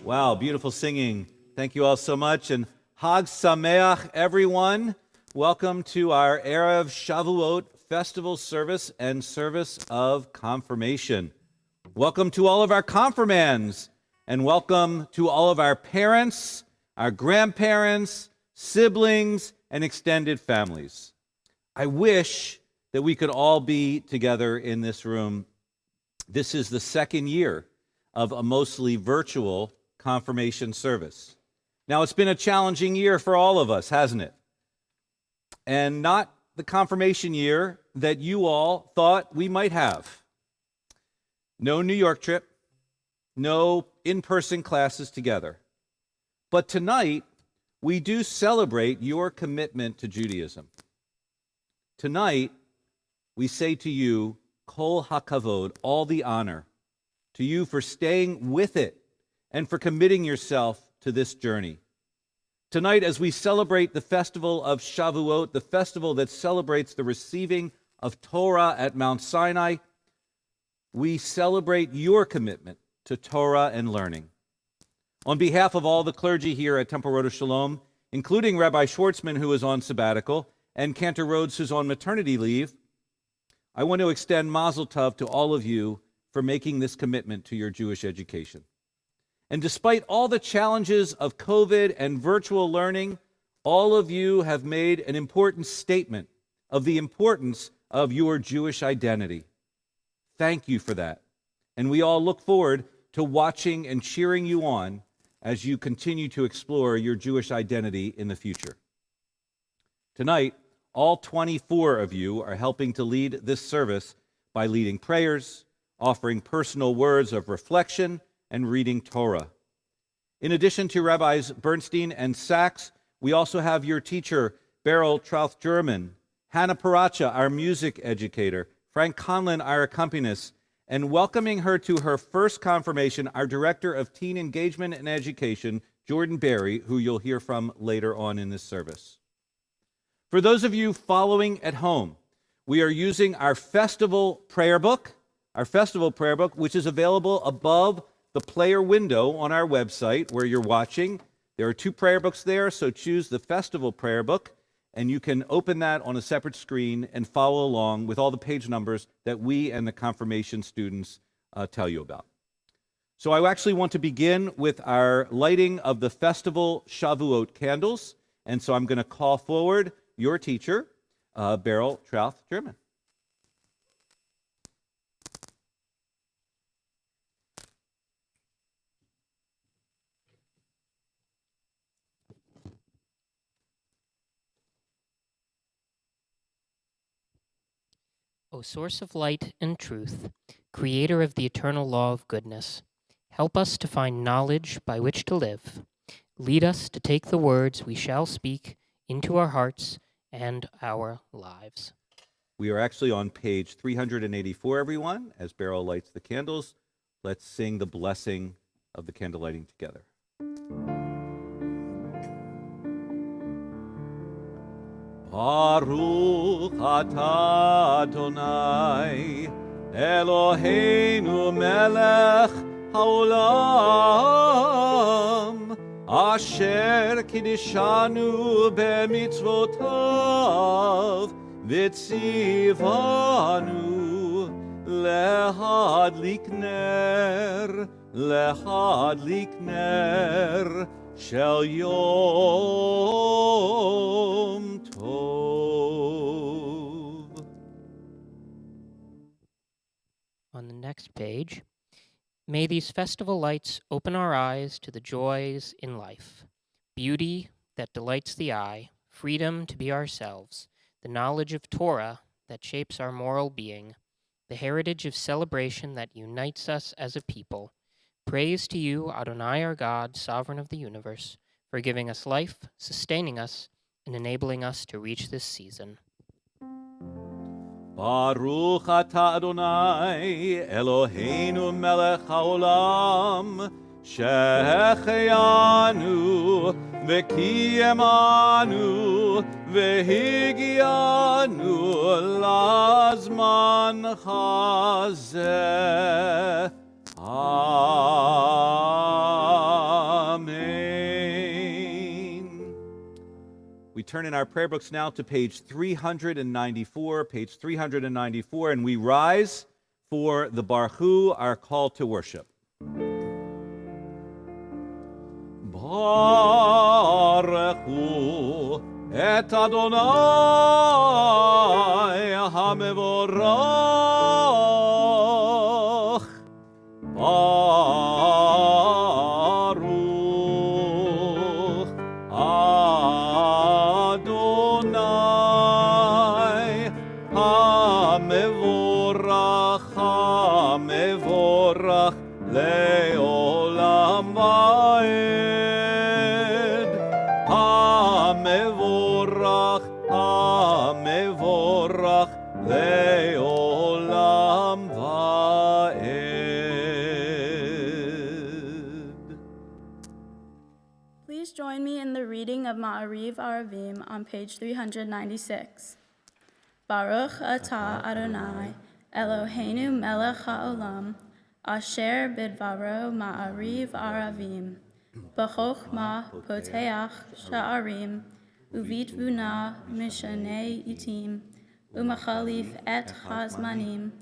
Wow, beautiful singing. Thank you all so much. And Hag Sameach, everyone. Welcome to our Erev Shavuot festival service and service of confirmation. Welcome to all of our confirmands, and welcome to all of our parents, our grandparents, siblings, and extended families. I wish that we could all be together in this room. This is the second year of a mostly virtual confirmation service. Now, it's been a challenging year for all of us, hasn't it? And not the confirmation year that you all thought we might have. No New York trip, no in-person classes together. But tonight, we do celebrate your commitment to Judaism. Tonight, we say to you, Kol HaKavod, all the honor, to you for staying with it and for committing yourself to this journey. Tonight, as we celebrate the festival of Shavuot, the festival that celebrates the receiving of Torah at Mount Sinai, we celebrate your commitment to Torah and learning. On behalf of all the clergy here at Temple Road of Shalom, including Rabbi Schwartzman, who is on sabbatical, and Cantor Rhodes, who's on maternity leave, I want to extend Mazel Tov to all of you for making this commitment to your Jewish education. And despite all the challenges of COVID and virtual learning, all of you have made an important statement of the importance of your Jewish identity. Thank you for that. And we all look forward to watching and cheering you on as you continue to explore your Jewish identity in the future. Tonight, all 24 of you are helping to lead this service by leading prayers, offering personal words of reflection, and reading Torah. In addition to Rabbis Bernstein and Saxe, we also have your teacher, Beryl Trouth-German, Hannah Paracha, our music educator, Frank Conlon, our accompanist, and welcoming her to her first confirmation, our Director of Teen Engagement and Education, Jordan Berry, who you'll hear from later on in this service. For those of you following at home, We are using our festival prayer book, which is available above the player window on our website where you're watching. There are 2 prayer books there, so choose the festival prayer book, and you can open that on a separate screen and follow along with all the page numbers that we and the confirmation students tell you about. So I actually want to begin with our lighting of the festival Shavuot candles, and so I'm going to call forward your teacher, Beryl Trouth-German. O source of light and truth, creator of the eternal law of goodness, help us to find knowledge by which to live. Lead us to take the words we shall speak into our hearts and our lives. We are actually on page 384, everyone. As Beryl lights the candles, let's sing the blessing of the candle lighting together. Baruch atah Adonai, Eloheinu melech haolam, asher kiddushanu b'mitzvotav, v'tzivanu lehadlik ner, shel yom tov. On the next page, may these festival lights open our eyes to the joys in life, beauty that delights the eye, freedom to be ourselves, the knowledge of Torah that shapes our moral being, the heritage of celebration that unites us as a people. Praise to you, Adonai our God, sovereign of the universe, for giving us life, sustaining us, and enabling us to reach this season. Baruch atah Adonai, Eloheinu melech haolam, shehecheyanu v'kiyemanu v'higianu lazman hazeh. Amen. We turn in our prayer books now to page 394, and we rise for the Barchu, our call to worship. Baruchu et Adonai hamevorach. Baruch Adonai hamevorach leolam vaed. Hamevorach leolam vaed. Please join me in the reading of Ma'ariv Aravim on page 396. Baruch atah Adonai, Eloheinu melech haolam, asher bidvaro Ma'ariv Aravim, b'chokhmah poteach sha'arim, uvitvuna mishanei itim, umachalif et hazmanim,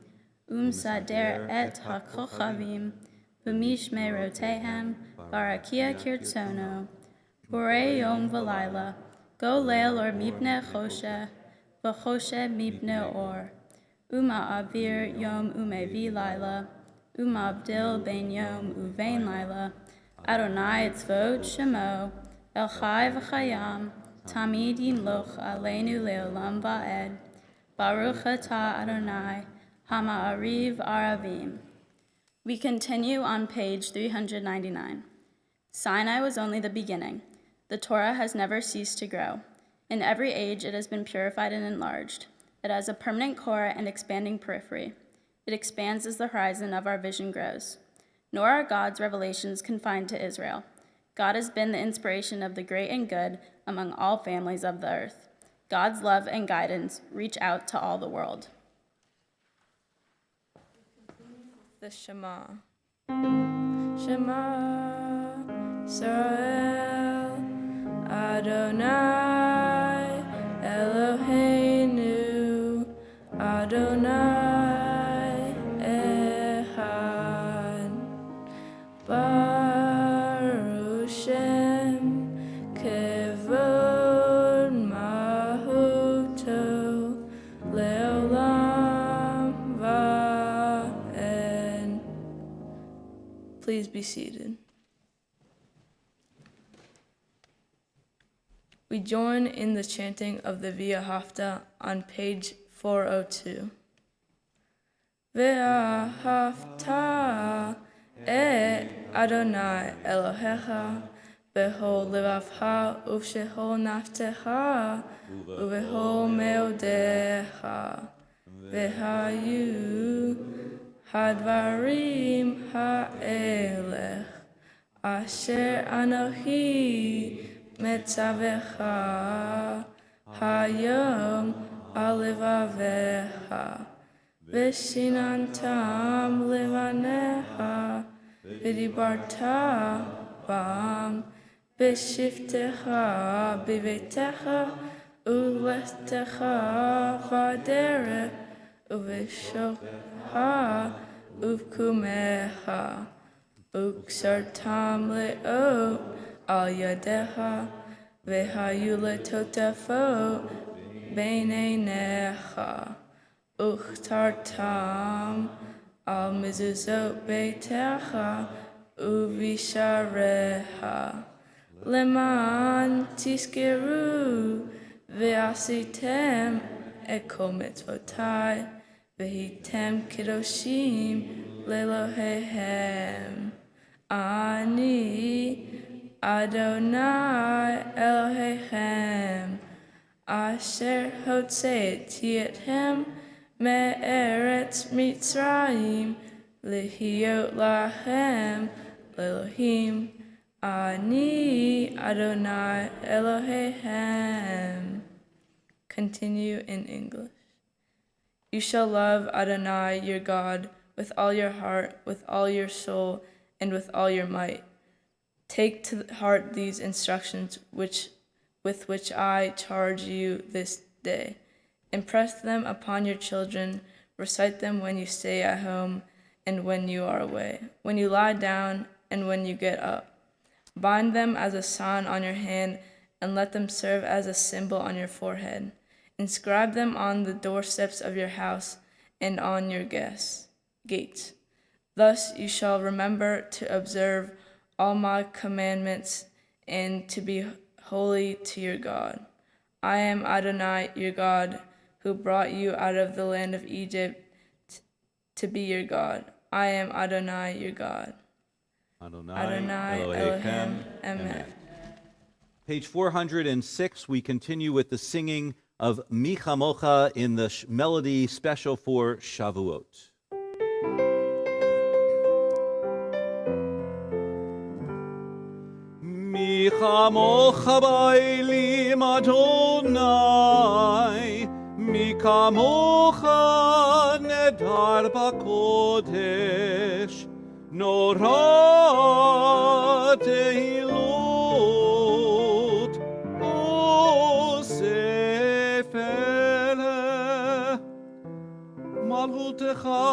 umsader et hakochavim, b'mishmerotehem, barakia kirtsono, borei yom v'layla, go leil or mipne choshe, v'choshe mipne or, avir yom umevi layla, abdil ben yom uvein layla, Adonai tzvot shemo, el chai v'chayam, tamid yimloch aleinu leolam va'ed, Baruch atah Adonai, hama'ariv aravim. We continue on page 399. Sinai was only the beginning. The Torah has never ceased to grow. In every age it has been purified and enlarged. It has a permanent core and expanding periphery. It expands as the horizon of our vision grows. Nor are God's revelations confined to Israel. God has been the inspiration of the great and good among all families of the earth. God's love and guidance reach out to all the world. The Shema. Shema Yisrael Adonai Eloheinu Adonai Echad Baruch Shem Kevod Mahuto Leolam Va'ed. Please be seated. We join in the chanting of the Via Hafta on page 402. Ve'ahavta et Adonai Elohecha b'chol levavcha uv'shechol naftecha uv'chol meodecha v'hayu hadvarim ha'elech asher anochi metzavecha hayom alevavecha v'shinantam levanecha v'dibarta bam v'shiftecha b'veitecha u'lechtecha v'derech uv'shokha uv'kumecha u'ksartam le'ot al yadecha v'hayu letotafot b'neinecha u'chtartam al mezuzot beitecha u'visharecha leman tizkeru ve'asitem et kol mitzvotai vehitem kedoshim lelohehem. Ani Adonai Elohechem asher hotzeiti etchem me'eretz Mitzrayim lehiyot lachem lelohim. Ani Adonai Elohechem. Continue in English. You shall love Adonai your God with all your heart, with all your soul, and with all your might. Take to heart these instructions with which I charge you this day. Impress them upon your children. Recite them when you stay at home and when you are away, when you lie down and when you get up. Bind them as a sign on your hand and let them serve as a symbol on your forehead. Inscribe them on the doorsteps of your house and on your gates. Thus you shall remember to observe all my commandments and to be holy to your God. I am Adonai your God, who brought you out of the land of Egypt to be your God. I am Adonai your God. Adonai Elohim. Amen. Page 406, we continue with the singing of Mi Chamocha in the melody special for Shavuot. Mi Chamocha ba'elim Adonai, Mi Chamocha nedar b'kodesh, Norah tehilut usefele malhutecha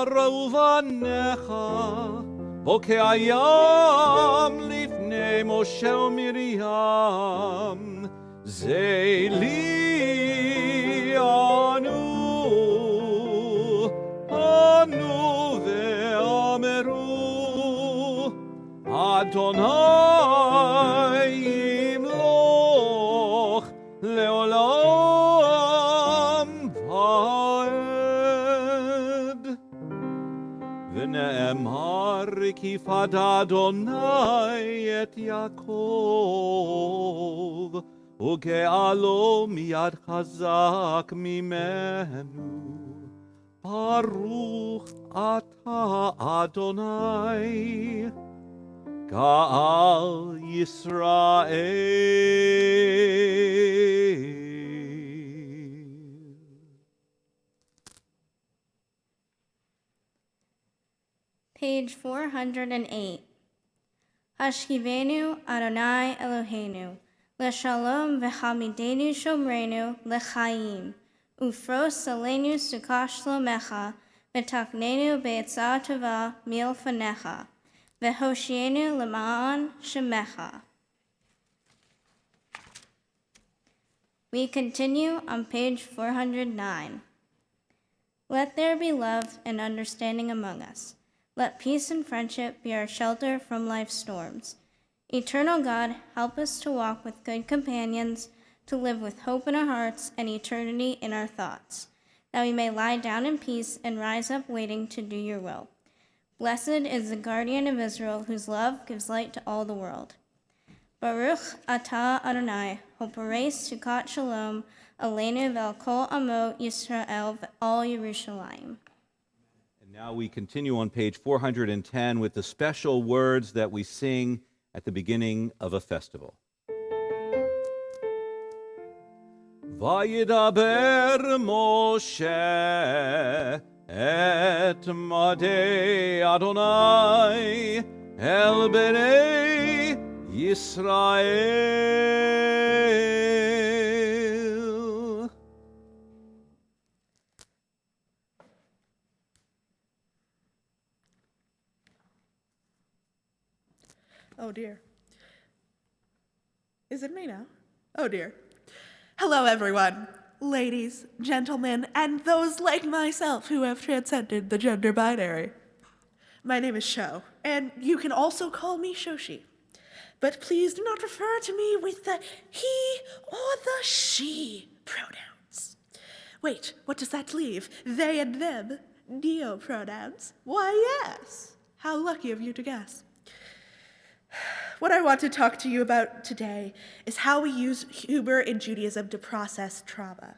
rauvanecha v'ke'ayam lifnei Moshe u'Miriam zeili anu ve'ameru Adonai yimloch leolam va'ed. V'ne'emar kifad Adonai et Yaakov uge'alo miyad chazak mimenu. Baruch ata Adonai Ga'al Yisrael. Page 408. Hashkivenu Adonai Eloheinu, Leshalom v'hamidenu shomrenu lechaim, ufros salenu sukash lomecha, v'taknenu be'etzah tova milfanecha, v'hoshienu lema'an shemecha. We continue on page 409. Let there be love and understanding among us. Let peace and friendship be our shelter from life's storms. Eternal God, help us to walk with good companions, to live with hope in our hearts and eternity in our thoughts, that we may lie down in peace and rise up waiting to do your will. Blessed is the guardian of Israel, whose love gives light to all the world. Baruch atah Adonai, hoparei sukkot shalom, aleinu ve'al kol amo Yisrael ve'al Yerushalayim. And now we continue on page 410 with the special words that we sing at the beginning of a festival. Vayidaber Moshe et madei Adonai el bnei Yisrael. Oh dear. Is it me now? Oh dear. Hello everyone, ladies, gentlemen, and those like myself who have transcended the gender binary. My name is Sho, and you can also call me Shoshi. But please do not refer to me with the he or the she pronouns. Wait, what does that leave? They and them, neo pronouns. Why, yes. How lucky of you to guess. What I want to talk to you about today is how we use humor in Judaism to process trauma.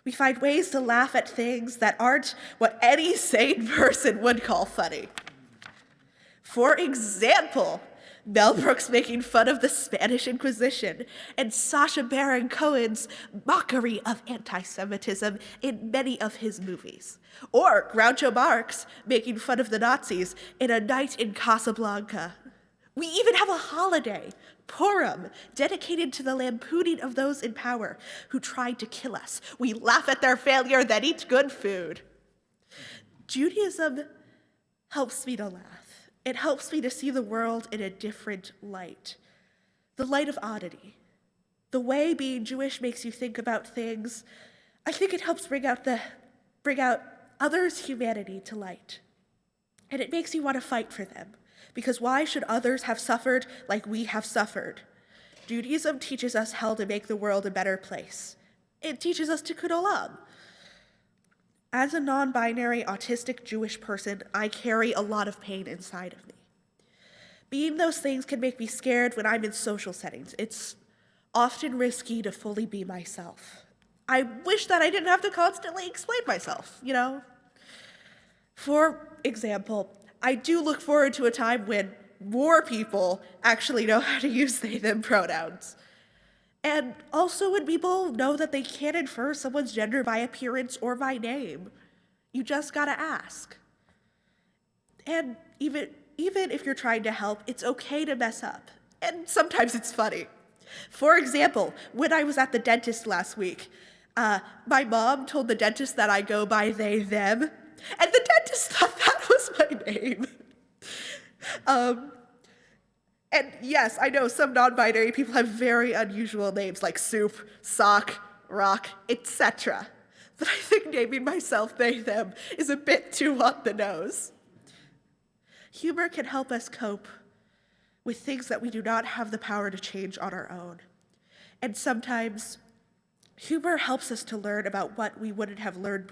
We find ways to laugh at things that aren't what any sane person would call funny. For example, Mel Brooks making fun of the Spanish Inquisition and Sacha Baron Cohen's mockery of anti-Semitism in many of his movies. Or Groucho Marx making fun of the Nazis in A Night in Casablanca. We even have a holiday, Purim, dedicated to the lampooning of those in power who tried to kill us. We laugh at their failure, then eat good food. Judaism helps me to laugh. It helps me to see the world in a different light. The light of oddity. The way being Jewish makes you think about things. I think it helps bring out others' humanity to light. And it makes you want to fight for them. Because why should others have suffered like we have suffered? Judaism teaches us how to make the world a better place. It teaches us tikkun olam. As a non-binary autistic Jewish person, I carry a lot of pain inside of me. Being those things can make me scared when I'm in social settings. It's often risky to fully be myself. I wish that I didn't have to constantly explain myself, you know? For example, I do look forward to a time when more people actually know how to use they, them pronouns. And also when people know that they can't infer someone's gender by appearance or by name. You just gotta ask. And even if you're trying to help, it's okay to mess up. And sometimes it's funny. For example, when I was at the dentist last week, my mom told the dentist that I go by they, them, and the dentist thought that was my name. And yes, I know some non-binary people have very unusual names like Soup, Sock, Rock, etc. But I think naming myself they, them is a bit too on the nose. Humor can help us cope with things that we do not have the power to change on our own. And sometimes humor helps us to learn about what we wouldn't have learned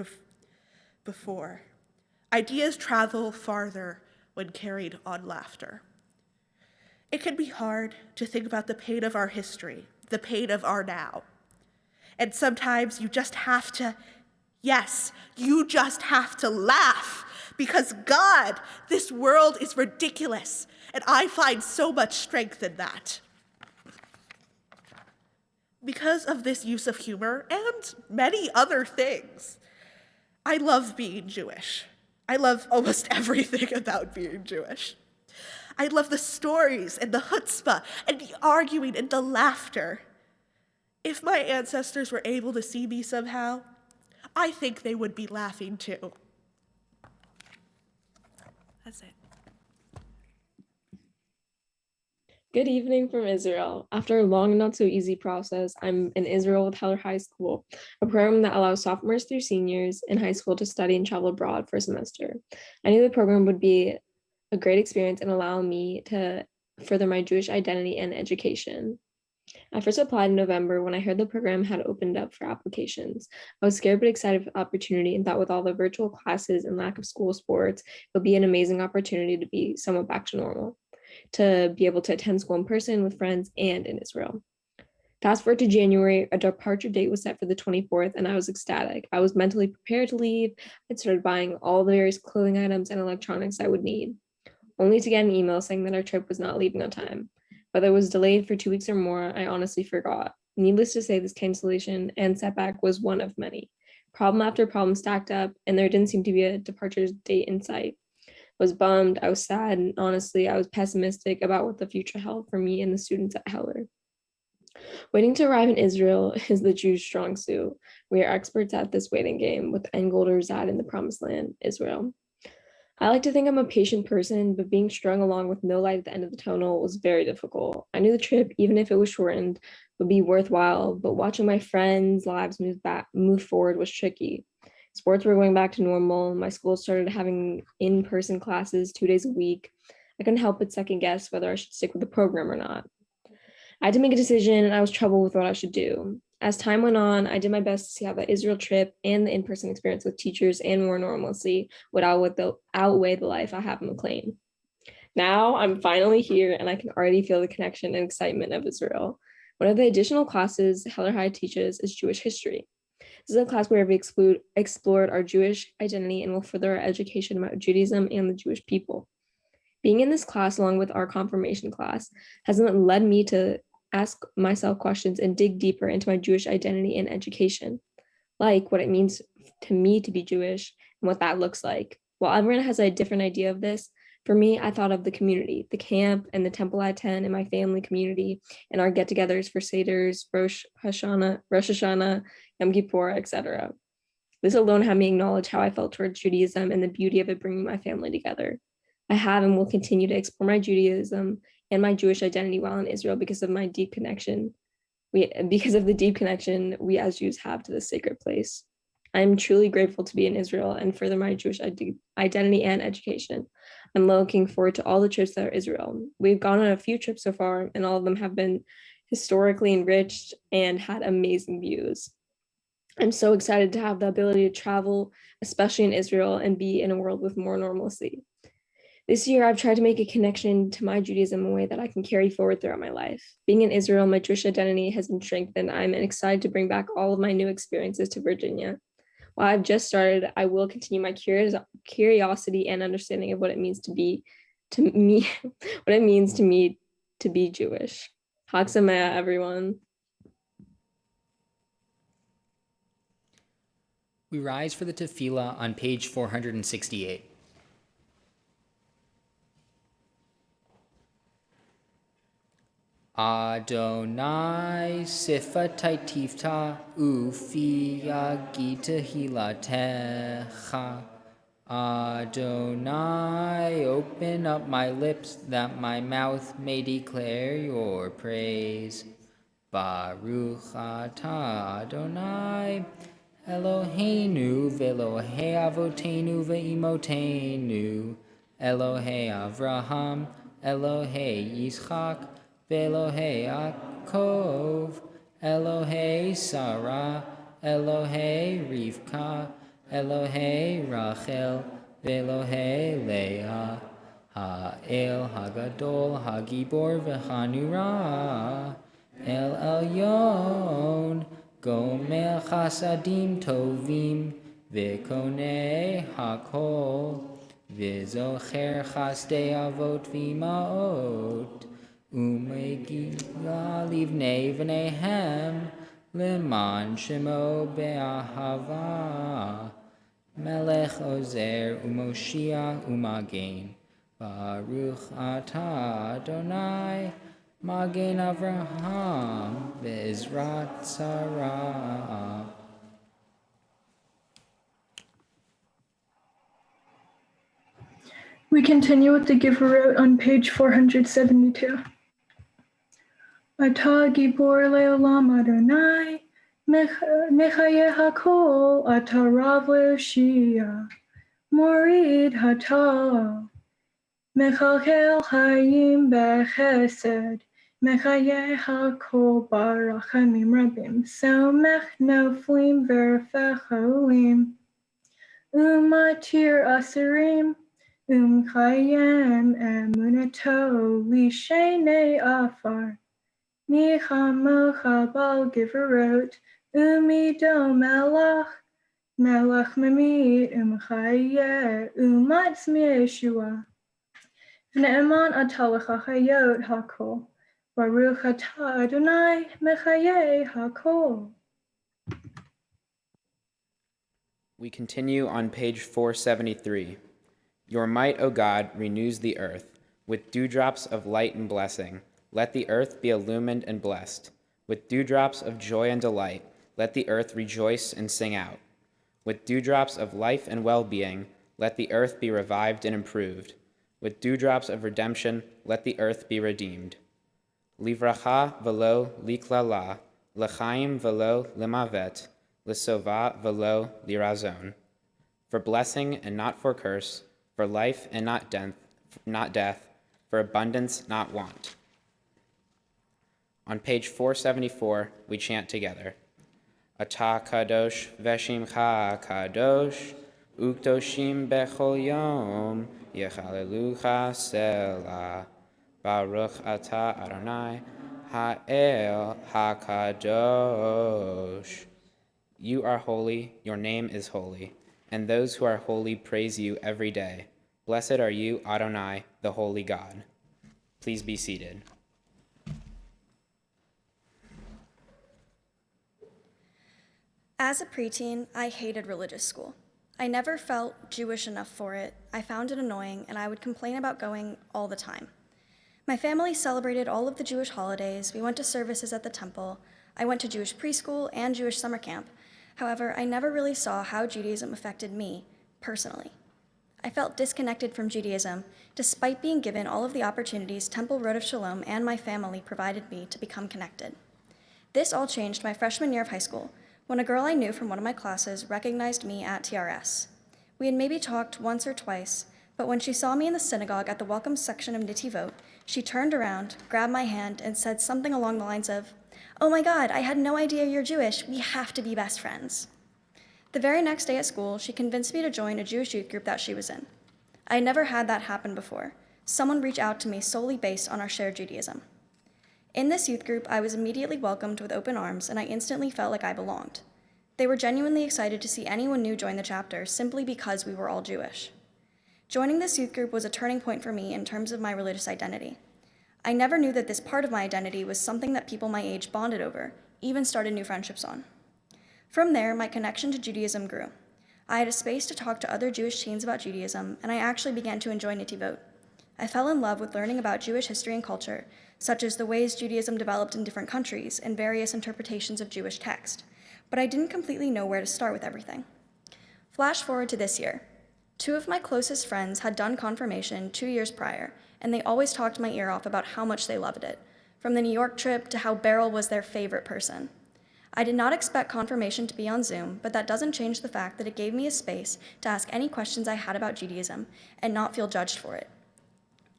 before. Ideas travel farther when carried on laughter. It can be hard to think about the pain of our history, the pain of our now. And sometimes you just have to, yes, you just have to laugh because God, this world is ridiculous, and I find so much strength in that. Because of this use of humor and many other things, I love being Jewish. I love almost everything about being Jewish. I love the stories and the chutzpah and the arguing and the laughter. If my ancestors were able to see me somehow, I think they would be laughing too. That's it. Good evening from Israel. After a long and not so easy process, I'm in Israel with Heller High School, a program that allows sophomores through seniors in high school to study and travel abroad for a semester. I knew the program would be a great experience and allow me to further my Jewish identity and education. I first applied in November when I heard the program had opened up for applications. I was scared but excited for the opportunity and thought with all the virtual classes and lack of school sports, it would be an amazing opportunity to be somewhat back to normal, to be able to attend school in person with friends and in Israel. Fast forward to January, a departure date was set for the 24th, and I was ecstatic. I was mentally prepared to leave. I'd started buying all the various clothing items and electronics I would need, only to get an email saying that our trip was not leaving on time. Whether it was delayed for 2 weeks or more, I honestly forgot. Needless to say, this cancellation and setback was one of many. Problem after problem stacked up, and there didn't seem to be a departure date in sight. I was bummed, I was sad, and honestly, I was pessimistic about what the future held for me and the students at Heller. Waiting to arrive in Israel is the Jews' strong suit. We are experts at this waiting game, with end goal to reside in the promised land, Israel. I like to think I'm a patient person, but being strung along with no light at the end of the tunnel was very difficult. I knew the trip, even if it was shortened, would be worthwhile, but watching my friends' lives move forward was tricky. Sports were going back to normal. My school started having in-person classes 2 days a week. I couldn't help but second guess whether I should stick with the program or not. I had to make a decision, and I was troubled with what I should do. As time went on, I did my best to see how the Israel trip and the in-person experience with teachers and more normalcy would outweigh the life I have in McLean. Now I'm finally here, and I can already feel the connection and excitement of Israel. One of the additional classes Heller High teaches is Jewish history. This is a class where we explored our Jewish identity and will further our education about Judaism and the Jewish people. Being in this class, along with our confirmation class, has led me to ask myself questions and dig deeper into my Jewish identity and education, like what it means to me to be Jewish and what that looks like. While everyone has a different idea of this, for me, I thought of the community, the camp and the temple I attend, and my family community, and our get-togethers for Seders, Rosh Hashanah, Yom Kippur, etc. This alone had me acknowledge how I felt towards Judaism and the beauty of it bringing my family together. I have and will continue to explore my Judaism and my Jewish identity while in Israel because of the deep connection we as Jews have to this sacred place. I am truly grateful to be in Israel and further my Jewish identity and education. I'm looking forward to all the trips that are Israel. We've gone on a few trips so far, and all of them have been historically enriched and had amazing views. I'm so excited to have the ability to travel, especially in Israel, and be in a world with more normalcy. This year, I've tried to make a connection to my Judaism in a way that I can carry forward throughout my life. Being in Israel, my Jewish identity has been strengthened. I'm excited to bring back all of my new experiences to Virginia. While I've just started, I will continue my curiosity and understanding of what it means to me to be Jewish. Chag Sameach, everyone. We rise for the tefillah on page 468. Adonai sifatai tifta ufi yagita hilatecha. Adonai, open up my lips that my mouth may declare your praise. Baruch atah Adonai, Eloheinu ve'Elohei avotenu ve'imotenu, Elohei Avraham, Elohei Yitzchak, Ve'Elohei Yaakov, Elohei Sarah, Elohei Rivka, Elohei Rachel, Ve'Elohei Leah, Ha'el Hagadol, Hagibor V'Hanura, El Elyon, Gomer Chasadim Tovim, Ve'Konei Hakol, Ve'Zocher Chasdei Avot V'Imaot, Umegia livnei v'neihem leman shemo be'ahava. Melech Ozer Umoshia Umagen. Baruch Atah Adonai, Magen Avraham, V'Ezrat Sarah. We continue with the Giverot on page 472. Atah Gibor Leolam Adonai, Mechayeh HaKol, Atah Rav Leoshia, Morid Hatah, Mechalchel Hayim Bechesed, Mechayeh HaKol Barachamim Rabim, Somech Noflim Verfecholim, Umatir Asirim, Chayem Emunato Lishene Afar, Michamocha Bal Giverot, Umido Melach, Melach Mamid, Chaye, Umatz Yeshua, Vne'eman Atalach Hayot Hakol, Baruch Atah Adonai, Mechaye Hakol. We continue on page 473. Your might, O God, renews the earth. With dewdrops of light and blessing, let the earth be illumined and blessed. With dewdrops of joy and delight, let the earth rejoice and sing out. With dewdrops of life and well-being, let the earth be revived and improved. With dewdrops of redemption, let the earth be redeemed. Livracha velo liklala, l'chaim velo limavet, l'sova velo lirazon. For blessing and not for curse, for life and not death, for abundance, not want. On page 474, we chant together. Atah kadosh veshimcha kadosh, ukdoshim bechol yom, yechalelucha selah. Baruch atah Adonai, ha'el hakadosh. You are holy, your name is holy, and those who are holy praise you every day. Blessed are you, Adonai, the holy God. Please be seated. As a preteen, I hated religious school. I never felt Jewish enough for it. I found it annoying, and I would complain about going all the time. My family celebrated all of the Jewish holidays. We went to services at the temple. I went to Jewish preschool and Jewish summer camp. However, I never really saw how Judaism affected me, personally. I felt disconnected from Judaism, despite being given all of the opportunities Temple Road of Shalom and my family provided me to become connected. This all changed my freshman year of high school, when a girl I knew from one of my classes recognized me at TRS. We had maybe talked once or twice, but when she saw me in the synagogue at the welcome section of Netivot, she turned around, grabbed my hand, and said something along the lines of, "Oh my God, I had no idea you're Jewish. We have to be best friends." The very next day at school, she convinced me to join a Jewish youth group that she was in. I had never had that happen before. Someone reached out to me solely based on our shared Judaism. In this youth group, I was immediately welcomed with open arms, and I instantly felt like I belonged. They were genuinely excited to see anyone new join the chapter simply because we were all Jewish. Joining this youth group was a turning point for me in terms of my religious identity. I never knew that this part of my identity was something that people my age bonded over, even started new friendships on. From there, my connection to Judaism grew. I had a space to talk to other Jewish teens about Judaism, and I actually began to enjoy Netivot. I fell in love with learning about Jewish history and culture, such as the ways Judaism developed in different countries and various interpretations of Jewish text, but I didn't completely know where to start with everything. Flash forward to this year. 2 of my closest friends had done confirmation 2 years prior, and they always talked my ear off about how much they loved it, from the New York trip to how Beryl was their favorite person. I did not expect confirmation to be on Zoom, but that doesn't change the fact that it gave me a space to ask any questions I had about Judaism and not feel judged for it.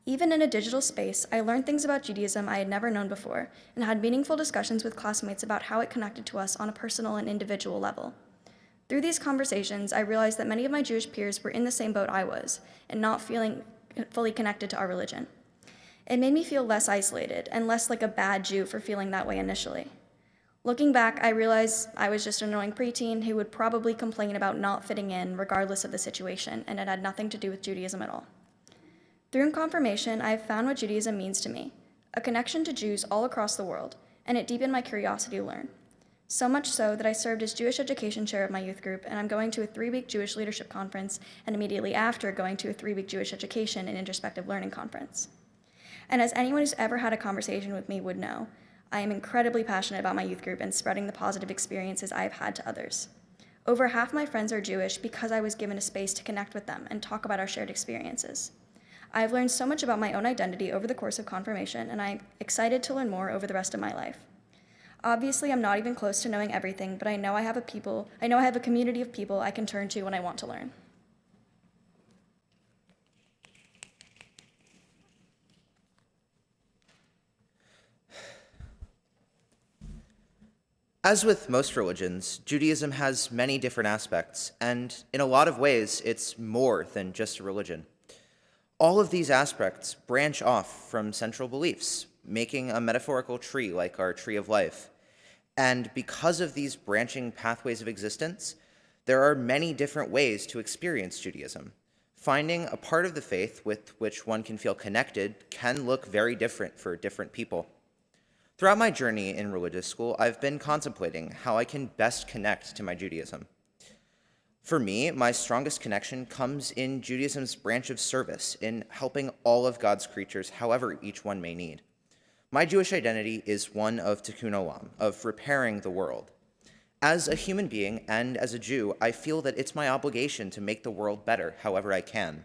Even in a digital space, I learned things about Judaism I had never known before and had meaningful discussions with classmates about how it connected to us on a personal and individual level. Through these conversations, I realized that many of my Jewish peers were in the same boat I was and not feeling fully connected to our religion. It made me feel less isolated and less like a bad Jew for feeling that way initially. Looking back, I realized I was just an annoying preteen who would probably complain about not fitting in regardless of the situation, and it had nothing to do with Judaism at all. Through confirmation, I have found what Judaism means to me, a connection to Jews all across the world, and it deepened my curiosity to learn. So much so that I served as Jewish education chair of my youth group, and I'm going to a 3-week Jewish leadership conference, and immediately after going to a 3-week Jewish education and introspective learning conference. And as anyone who's ever had a conversation with me would know, I am incredibly passionate about my youth group and spreading the positive experiences I have had to others. Over half my friends are Jewish because I was given a space to connect with them and talk about our shared experiences. I've learned so much about my own identity over the course of confirmation, and I'm excited to learn more over the rest of my life. Obviously, I'm not even close to knowing everything, but I know I have a community of people I can turn to when I want to learn. As with most religions, Judaism has many different aspects, and in a lot of ways, it's more than just a religion. All of these aspects branch off from central beliefs, making a metaphorical tree like our tree of life. And because of these branching pathways of existence, there are many different ways to experience Judaism. Finding a part of the faith with which one can feel connected can look very different for different people. Throughout my journey in religious school, I've been contemplating how I can best connect to my Judaism. For me, my strongest connection comes in Judaism's branch of service, in helping all of God's creatures, however each one may need. My Jewish identity is one of tikkun olam, of repairing the world. As a human being and as a Jew, I feel that it's my obligation to make the world better however I can.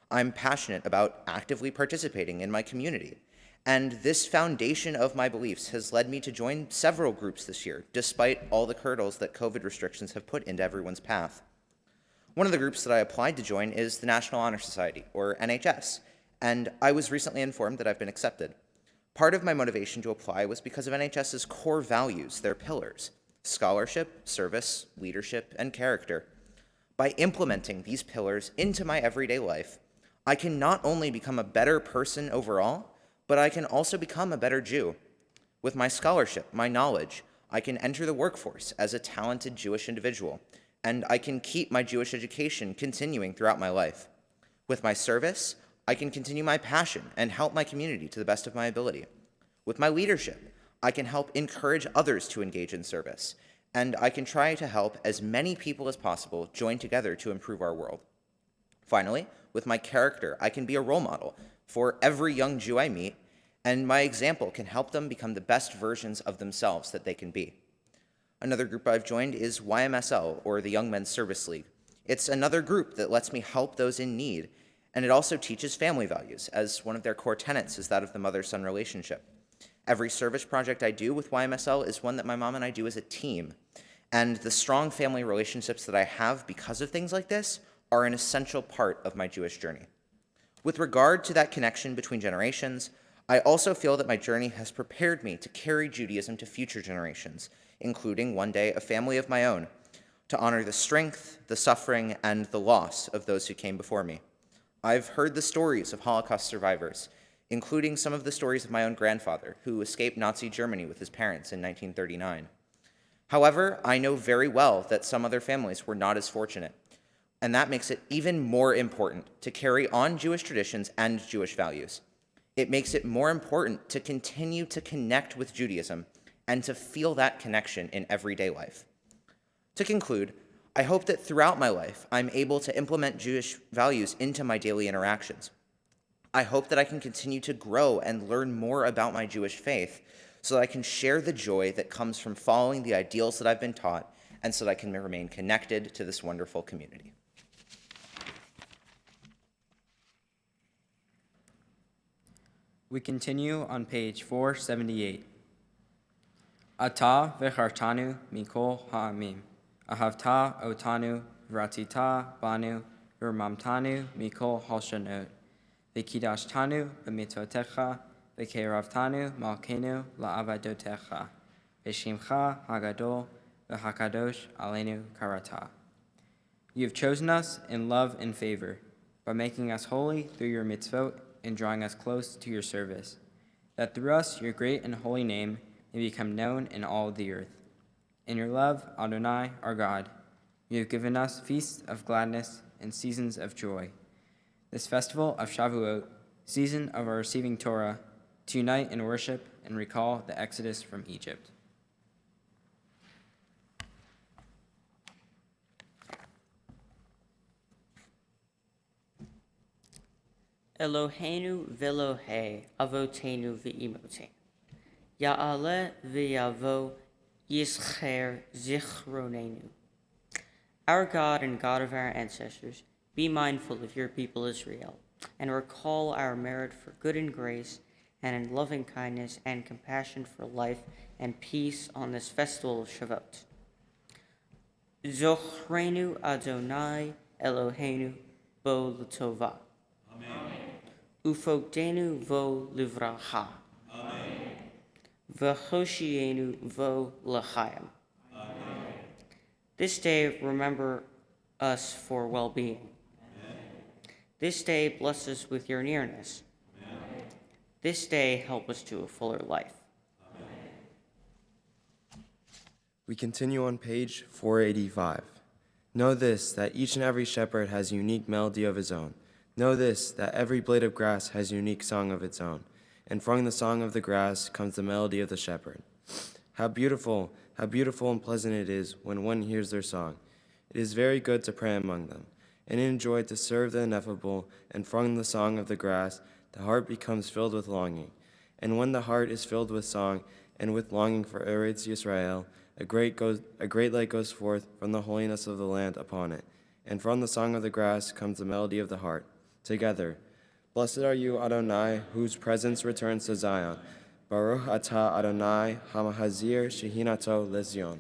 I'm passionate about actively participating in my community, and this foundation of my beliefs has led me to join several groups this year, despite all the hurdles that COVID restrictions have put into everyone's path. One of the groups that I applied to join is the National Honor Society, or NHS, and I was recently informed that I've been accepted. Part of my motivation to apply was because of NHS's core values, their pillars: scholarship, service, leadership, and character. By implementing these pillars into my everyday life, I can not only become a better person overall, but I can also become a better Jew. With my scholarship, my knowledge, I can enter the workforce as a talented Jewish individual, and I can keep my Jewish education continuing throughout my life. With my service, I can continue my passion and help my community to the best of my ability. With my leadership, I can help encourage others to engage in service, and I can try to help as many people as possible join together to improve our world. Finally, with my character, I can be a role model for every young Jew I meet, and my example can help them become the best versions of themselves that they can be. Another group I've joined is YMSL, or the Young Men's Service League. It's another group that lets me help those in need, and it also teaches family values, as one of their core tenets is that of the mother-son relationship. Every service project I do with YMSL is one that my mom and I do as a team, and the strong family relationships that I have because of things like this are an essential part of my Jewish journey. With regard to that connection between generations, I also feel that my journey has prepared me to carry Judaism to future generations, including one day a family of my own, to honor the strength, the suffering, and the loss of those who came before me. I've heard the stories of Holocaust survivors, including some of the stories of my own grandfather, who escaped Nazi Germany with his parents in 1939. However, I know very well that some other families were not as fortunate, and that makes it even more important to carry on Jewish traditions and Jewish values. It makes it more important to continue to connect with Judaism and to feel that connection in everyday life. To conclude, I hope that throughout my life, I'm able to implement Jewish values into my daily interactions. I hope that I can continue to grow and learn more about my Jewish faith so that I can share the joy that comes from following the ideals that I've been taught, and so that I can remain connected to this wonderful community. We continue on page 478. Ata v'chartanu mikol ha'amim, ahavta otanu v'ratita banu v'ramamtanu mikol halshanot, v'kidashtanu b'mitzvotecha, v'keravtanu malkenu la'avadotecha, v'shimcha hagadol v'hakadosh aleinu karata. You have chosen us in love and favor, by making us holy through your mitzvot and drawing us close to your service, that through us your great and holy name may become known in all the earth. In your love, Adonai, our God, you have given us feasts of gladness and seasons of joy. This festival of Shavuot, season of our receiving Torah, to unite in worship and recall the exodus from Egypt. Eloheinu v'Elohei avotenu v'imotenu. Ya'aleh v'yavo yischer zichronenu. Our God and God of our ancestors, be mindful of your people Israel, and recall our merit for good and grace, and in loving kindness and compassion for life and peace on this festival of Shavuot. Zochrenu Adonai Eloheinu bo l'tova. Amen. Ufokdenu vo livracha. Amen. V'choshienu vo l'chaim. Amen. This day remember us for well-being. Amen. This day bless us with your nearness. Amen. This day help us to a fuller life. We continue on page 485. Know this, that each and every shepherd has a unique melody of his own. Know this, that every blade of grass has a unique song of its own. And from the song of the grass comes the melody of the shepherd. How beautiful and pleasant it is when one hears their song. It is very good to pray among them, and enjoy to serve the ineffable, and from the song of the grass the heart becomes filled with longing. And when the heart is filled with song, and with longing for Eretz Yisrael, a great light goes forth from the holiness of the land upon it. And from the song of the grass comes the melody of the heart. Together, blessed are you, Adonai, whose presence returns to Zion. Baruch atah Adonai, hamahazir shehinato lezion.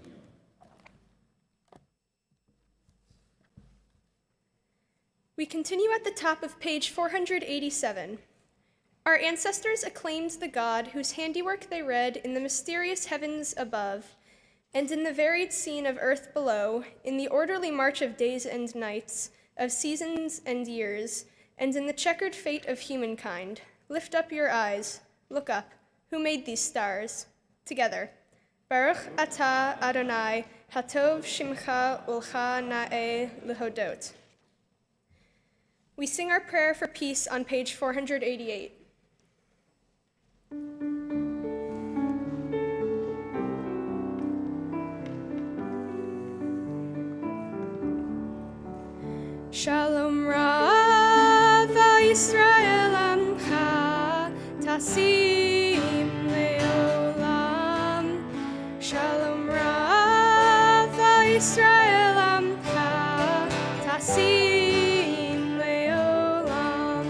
We continue at the top of page 487. Our ancestors acclaimed the God whose handiwork they read in the mysterious heavens above, and in the varied scene of earth below, in the orderly march of days and nights, of seasons and years, and in the checkered fate of humankind. Lift up your eyes, look up, who made these stars? Together. Baruch atah Adonai, hatov shimcha ulcha na'eh lehodot. We sing our prayer for peace on page 488. Shalom Rav Yisrael Amcha Tasim Leolam. Shalom Rav Yisrael Amcha Tasim Leolam.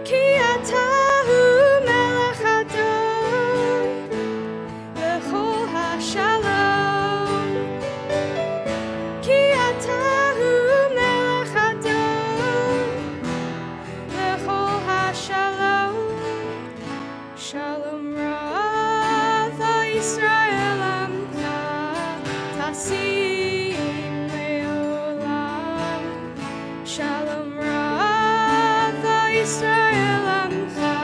Ki atahu melech Adon L'chol hashalom. Ki atahu Shalom Rav Yisrael Amcha Tasim Leolam. Shalom Rav Yisrael Amcha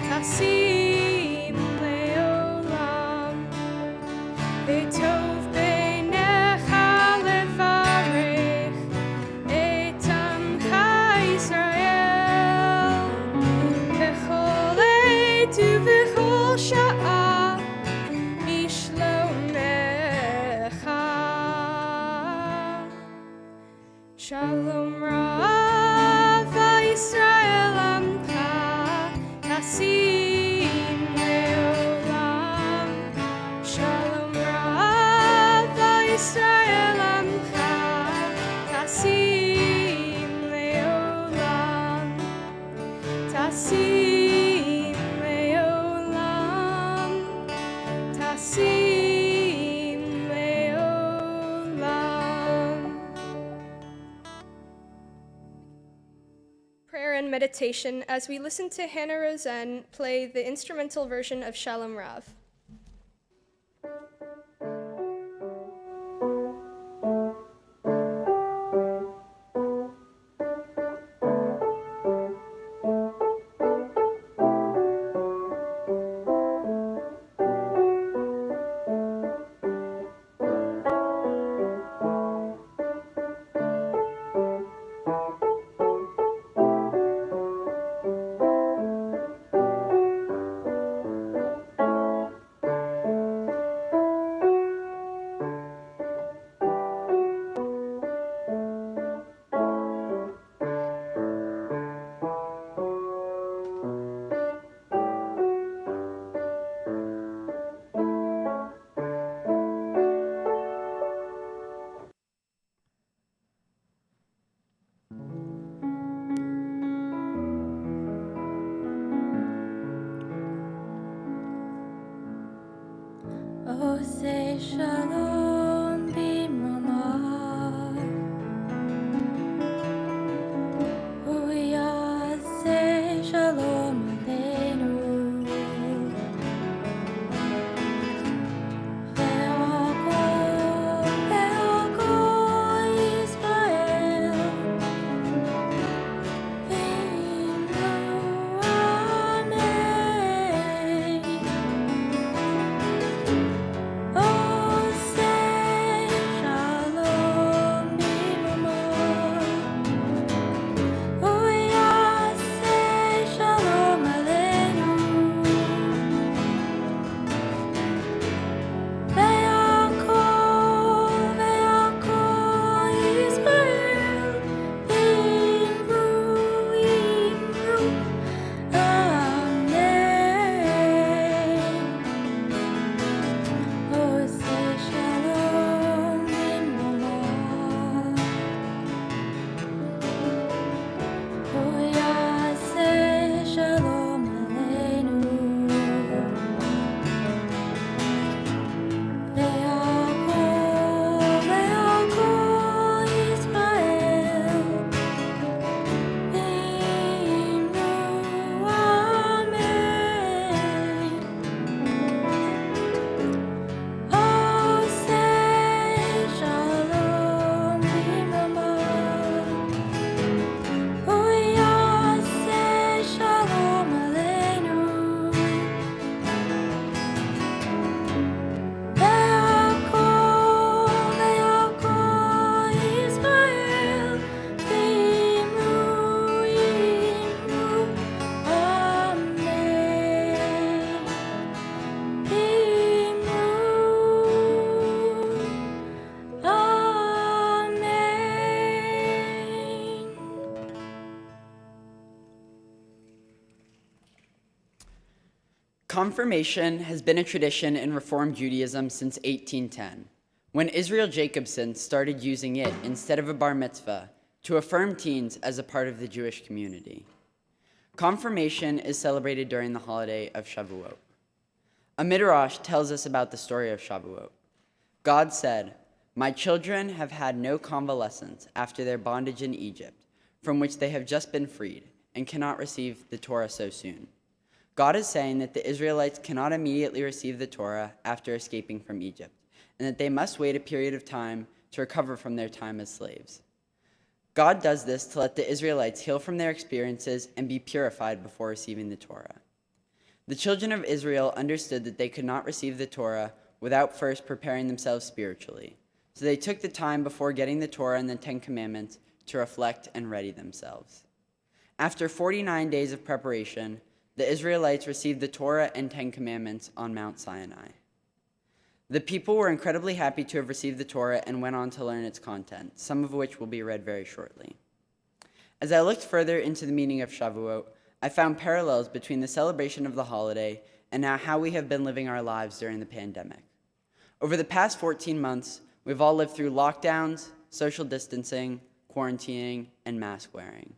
Tasim Leolam. Beitov beinecha levarech et amcha Yisrael. Tu v'chol sha'a mishlomecha. Shalom Rav Yisrael Amcha Tasim Leolam. Shalom Rav Yisrael Amcha Tasim Leolam. Tasim prayer and meditation as we listen to Hannah Rosen play the instrumental version of Shalom Rav. Confirmation has been a tradition in Reform Judaism since 1810, when Israel Jacobson started using it instead of a bar mitzvah to affirm teens as a part of the Jewish community. Confirmation is celebrated during the holiday of Shavuot. A midrash tells us about the story of Shavuot. God said, "My children have had no convalescence after their bondage in Egypt, from which they have just been freed, and cannot receive the Torah so soon." God is saying that the Israelites cannot immediately receive the Torah after escaping from Egypt, and that they must wait a period of time to recover from their time as slaves. God does this to let the Israelites heal from their experiences and be purified before receiving the Torah. The children of Israel understood that they could not receive the Torah without first preparing themselves spiritually, so they took the time before getting the Torah and the Ten Commandments to reflect and ready themselves. After 49 days of preparation, the Israelites received the Torah and Ten Commandments on Mount Sinai. The people were incredibly happy to have received the Torah and went on to learn its content, some of which will be read very shortly. As I looked further into the meaning of Shavuot, I found parallels between the celebration of the holiday and how we have been living our lives during the pandemic. Over the past 14 months, we've all lived through lockdowns, social distancing, quarantining, and mask wearing.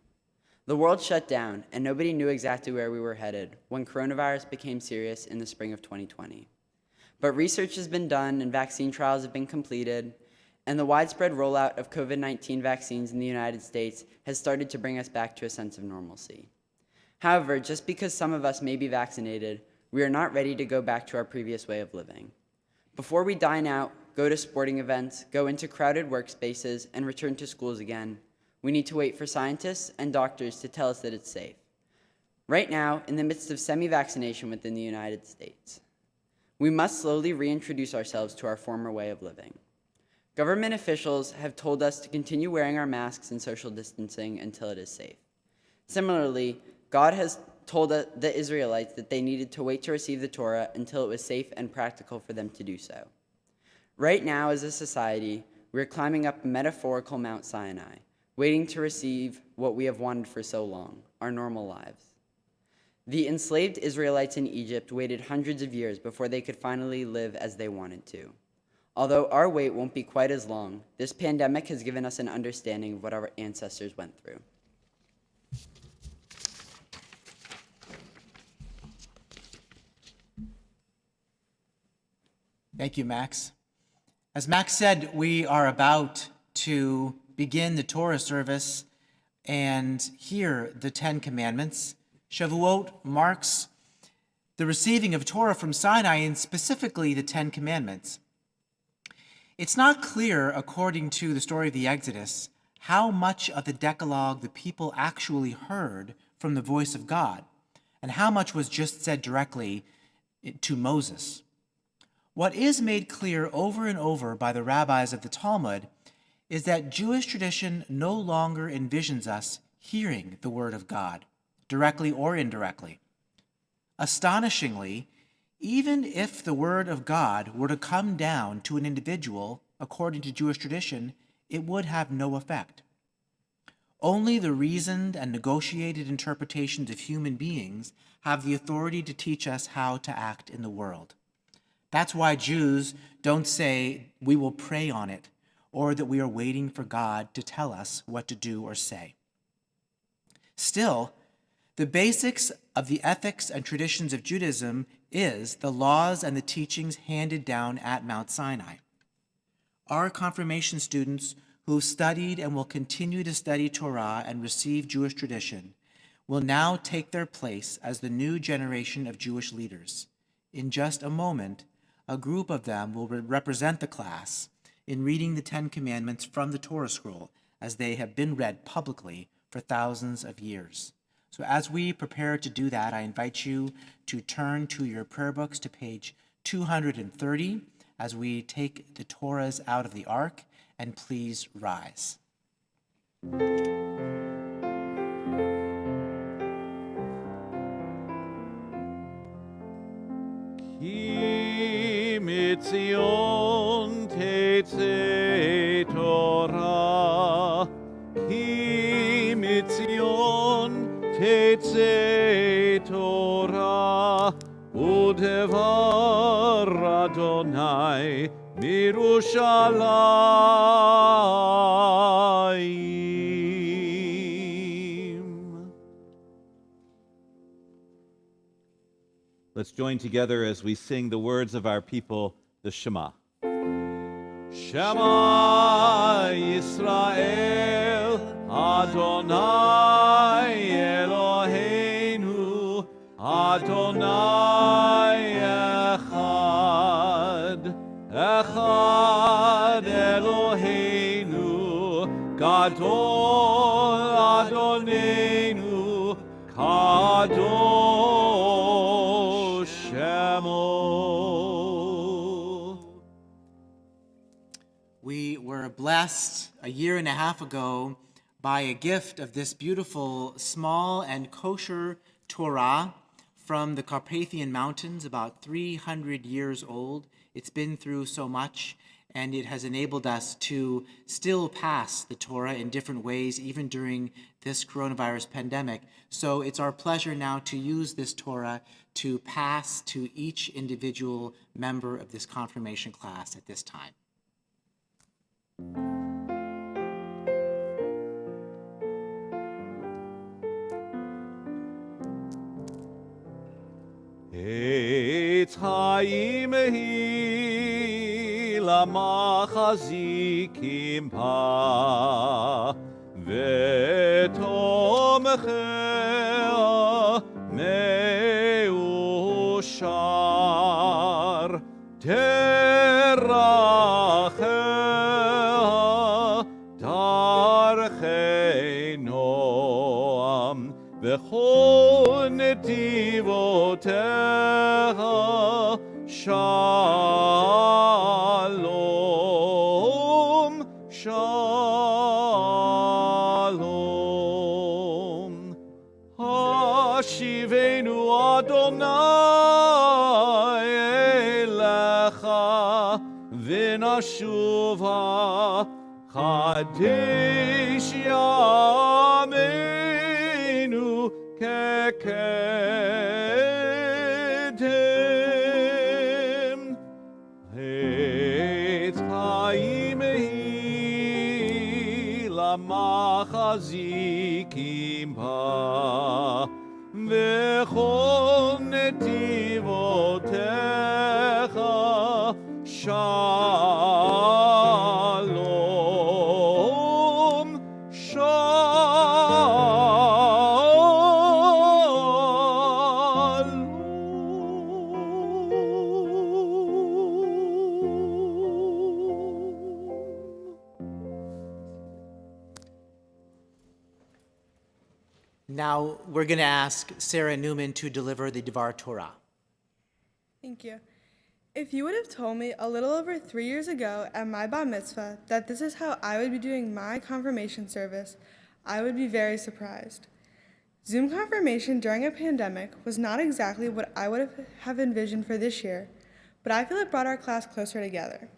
The world shut down, and nobody knew exactly where we were headed when coronavirus became serious in the spring of 2020. But research has been done and vaccine trials have been completed, and the widespread rollout of COVID-19 vaccines in the United States has started to bring us back to a sense of normalcy. However, just because some of us may be vaccinated, we are not ready to go back to our previous way of living. Before we dine out, go to sporting events, go into crowded workspaces, and return to schools again, we need to wait for scientists and doctors to tell us that it's safe. Right now, in the midst of semi-vaccination within the United States, we must slowly reintroduce ourselves to our former way of living. Government officials have told us to continue wearing our masks and social distancing until it is safe. Similarly, God has told the Israelites that they needed to wait to receive the Torah until it was safe and practical for them to do so. Right now, as a society, we are climbing up a metaphorical Mount Sinai, waiting to receive what we have wanted for so long, our normal lives. The enslaved Israelites in Egypt waited hundreds of years before they could finally live as they wanted to. Although our wait won't be quite as long, this pandemic has given us an understanding of what our ancestors went through. Thank you, Max. As Max said, we are about to begin the Torah service and hear the Ten Commandments. Shavuot marks the receiving of Torah from Sinai, and specifically the Ten Commandments. It's not clear, according to the story of the Exodus, how much of the Decalogue the people actually heard from the voice of God, and how much was just said directly to Moses. What is made clear over and over by the rabbis of the Talmud is that Jewish tradition no longer envisions us hearing the word of God, directly or indirectly. Astonishingly, even if the word of God were to come down to an individual, according to Jewish tradition, it would have no effect. Only the reasoned and negotiated interpretations of human beings have the authority to teach us how to act in the world. That's why Jews don't say, "We will pray on it," or that we are waiting for God to tell us what to do or say. Still, the basics of the ethics and traditions of Judaism is the laws and the teachings handed down at Mount Sinai. Our confirmation students who studied and will continue to study Torah and receive Jewish tradition will now take their place as the new generation of Jewish leaders. In just a moment, a group of them will represent the class in reading the Ten Commandments from the Torah scroll, as they have been read publicly for thousands of years. So as we prepare to do that, I invite you to turn to your prayer books to page 230 as we take the Torahs out of the ark, and please rise. Ki mitzion tetzei Torah, ki mitzion tetzei Torah, mirushalaim. Let's join together as we sing the words of our people, the Shema. Shema Yisrael, Adonai Eloheinu, Adonai Echad, Echad Eloheinu, Gadol Adonenu, Kadosh Shemo. We were blessed a year and a half ago by a gift of this beautiful, small and kosher Torah from the Carpathian Mountains, about 300 years old. It's been through so much, and it has enabled us to still pass the Torah in different ways, even during this coronavirus pandemic. So it's our pleasure now to use this Torah to pass to each individual member of this confirmation class at this time. Eitz Chaim hi lamachazikim pa v'tomchea meushar terachea darchei noam v'chol netivotecha shalom shalom hashivenu Adonai elecha v'nashuva chadesh yameinu kekedem Eitz Chaim hi lamachazikim pa v'chol netivotecha shalom Now we're going to ask Sarah Newman to deliver the Devar Torah. Thank you. If you would have told me a little over 3 years ago at my bar mitzvah that this is how I would be doing my confirmation service, I would be very surprised. Zoom confirmation during a pandemic was not exactly what I would have envisioned for this year, but I feel it brought our class closer together.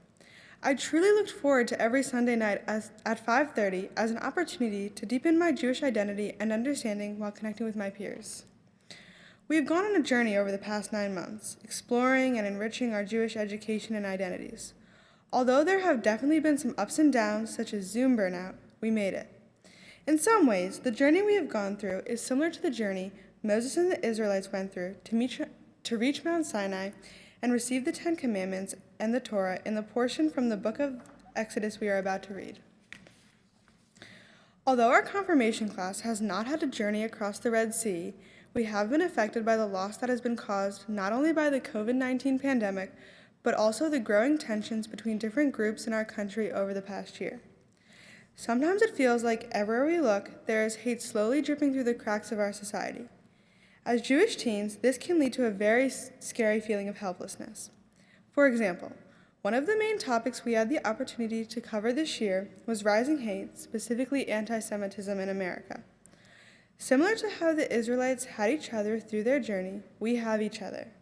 I truly looked forward to every Sunday night at 5:30 as an opportunity to deepen my Jewish identity and understanding while connecting with my peers. We have gone on a journey over the past 9 months, exploring and enriching our Jewish education and identities. Although there have definitely been some ups and downs, such as Zoom burnout, we made it. In some ways, the journey we have gone through is similar to the journey Moses and the Israelites went through to reach Mount Sinai and receive the 10 Commandments and the Torah in the portion from the book of Exodus we are about to read. Although our confirmation class has not had a journey across the Red Sea, we have been affected by the loss that has been caused not only by the COVID-19 pandemic, but also the growing tensions between different groups in our country over the past year. Sometimes it feels like everywhere we look, there is hate slowly dripping through the cracks of our society. As Jewish teens, this can lead to a very scary feeling of helplessness. For example, one of the main topics we had the opportunity to cover this year was rising hate, specifically anti-Semitism in America. Similar to how the Israelites had each other through their journey, we have each other.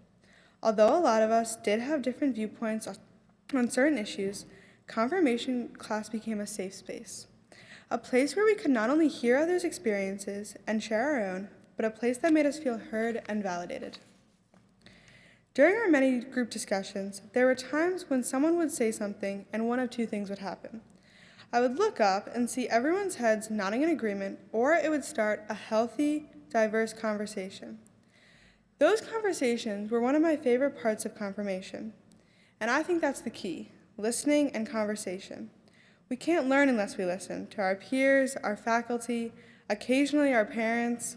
Although a lot of us did have different viewpoints on certain issues, confirmation class became a safe space. A place where we could not only hear others' experiences and share our own, but a place that made us feel heard and validated. During our many group discussions, there were times when someone would say something and one of two things would happen. I would look up and see everyone's heads nodding in agreement, or it would start a healthy, diverse conversation. Those conversations were one of my favorite parts of confirmation. And I think that's the key, listening and conversation. We can't learn unless we listen to our peers, our faculty, occasionally our parents,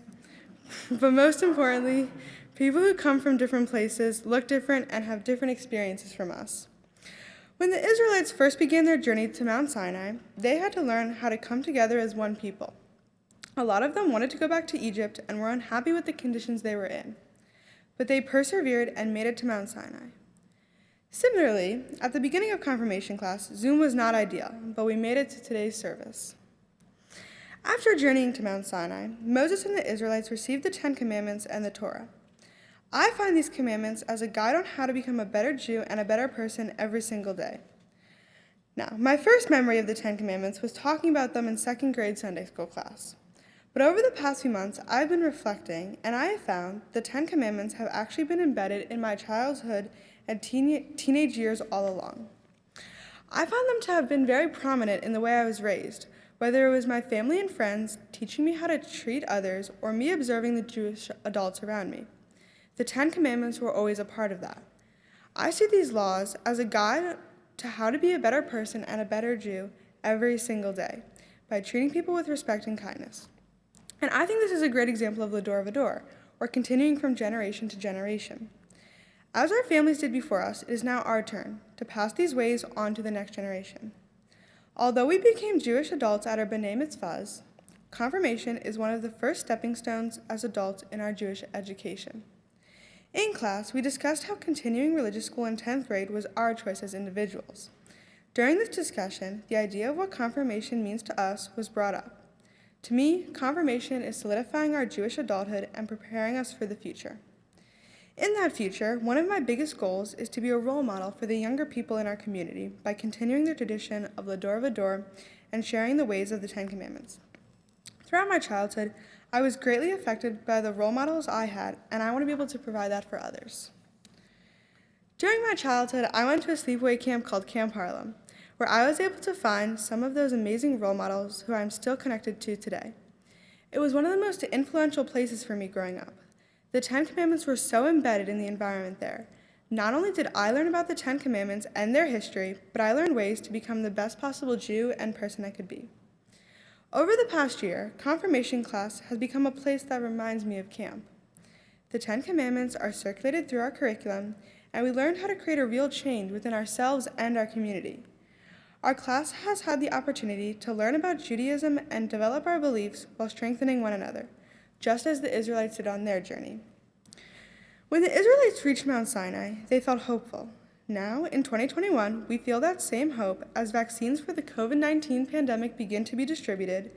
but most importantly, people who come from different places, look different, and have different experiences from us. When the Israelites first began their journey to Mount Sinai, they had to learn how to come together as one people. A lot of them wanted to go back to Egypt and were unhappy with the conditions they were in, but they persevered and made it to Mount Sinai. Similarly, at the beginning of confirmation class, Zoom was not ideal, but we made it to today's service. After journeying to Mount Sinai, Moses and the Israelites received the 10 Commandments and the Torah. I find these commandments as a guide on how to become a better Jew and a better person every single day. Now, my first memory of the 10 Commandments was talking about them in second grade Sunday school class. But over the past few months, I've been reflecting, and I have found the 10 Commandments have actually been embedded in my childhood and teenage years all along. I found them to have been very prominent in the way I was raised, whether it was my family and friends teaching me how to treat others or me observing the Jewish adults around me. The 10 Commandments were always a part of that. I see these laws as a guide to how to be a better person and a better Jew every single day by treating people with respect and kindness. And I think this is a great example of L'Dor V'Dor, or continuing from generation to generation. As our families did before us, it is now our turn to pass these ways on to the next generation. Although we became Jewish adults at our B'nai Mitzvahs, confirmation is one of the first stepping stones as adults in our Jewish education. In class, we discussed how continuing religious school in 10th grade was our choice as individuals. During this discussion, the idea of what confirmation means to us was brought up. To me, confirmation is solidifying our Jewish adulthood and preparing us for the future. In that future, one of my biggest goals is to be a role model for the younger people in our community by continuing the tradition of L'Dor V'Dor and sharing the ways of the 10 Commandments. Throughout my childhood, I was greatly affected by the role models I had, and I want to be able to provide that for others. During my childhood, I went to a sleepaway camp called Camp Harlem, where I was able to find some of those amazing role models who I'm still connected to today. It was one of the most influential places for me growing up. The 10 Commandments were so embedded in the environment there. Not only did I learn about the 10 Commandments and their history, but I learned ways to become the best possible Jew and person I could be. Over the past year, confirmation class has become a place that reminds me of camp. The 10 Commandments are circulated through our curriculum, and we learned how to create a real change within ourselves and our community. Our class has had the opportunity to learn about Judaism and develop our beliefs while strengthening one another, just as the Israelites did on their journey. When the Israelites reached Mount Sinai, they felt hopeful. Now, in 2021, we feel that same hope as vaccines for the COVID-19 pandemic begin to be distributed.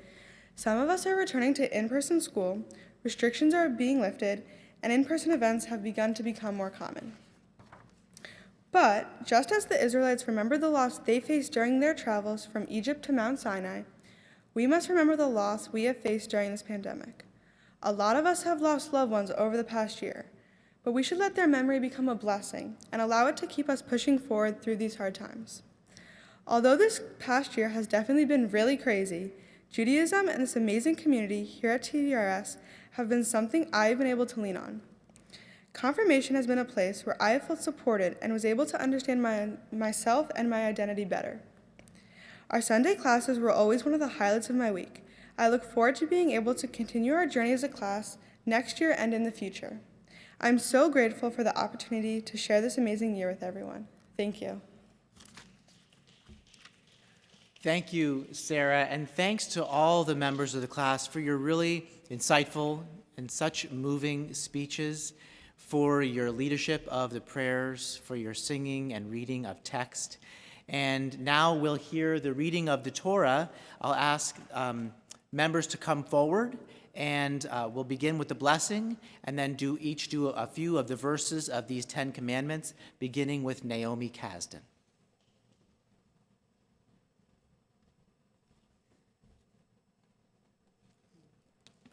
Some of us are returning to in-person school, restrictions are being lifted, and in-person events have begun to become more common. But, just as the Israelites remembered the loss they faced during their travels from Egypt to Mount Sinai, we must remember the loss we have faced during this pandemic. A lot of us have lost loved ones over the past year, but we should let their memory become a blessing and allow it to keep us pushing forward through these hard times. Although this past year has definitely been really crazy, Judaism and this amazing community here at TDRS have been something I've been able to lean on. Confirmation has been a place where I have felt supported and was able to understand myself and my identity better. Our Sunday classes were always one of the highlights of my week. I look forward to being able to continue our journey as a class next year and in the future. I'm so grateful for the opportunity to share this amazing year with everyone. Thank you. Thank you, Sarah, and thanks to all the members of the class for your really insightful and such moving speeches, for your leadership of the prayers, for your singing and reading of text. And now we'll hear the reading of the Torah. I'll ask members to come forward, and we'll begin with the blessing, and then each do a few of the verses of these 10 Commandments, beginning with Naomi Kasdan.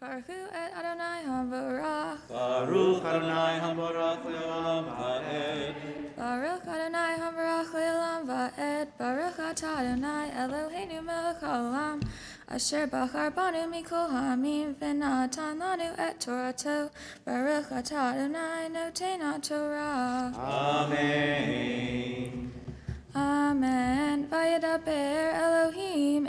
Baruch Hu et Adonai Hamvorach. Baruch Adonai Hamvorach Leolam Va'ed. Baruch Adonai Hamvorach Leolam Va'ed. Baruch Atah Adonai Eloheinu melech haolam. Asher bachar banu mikol ha'amim v'natan lanu et Torato. Baruch Atah Adonai noten ha'Torah. Amen. Amen. Vayadaber Elohim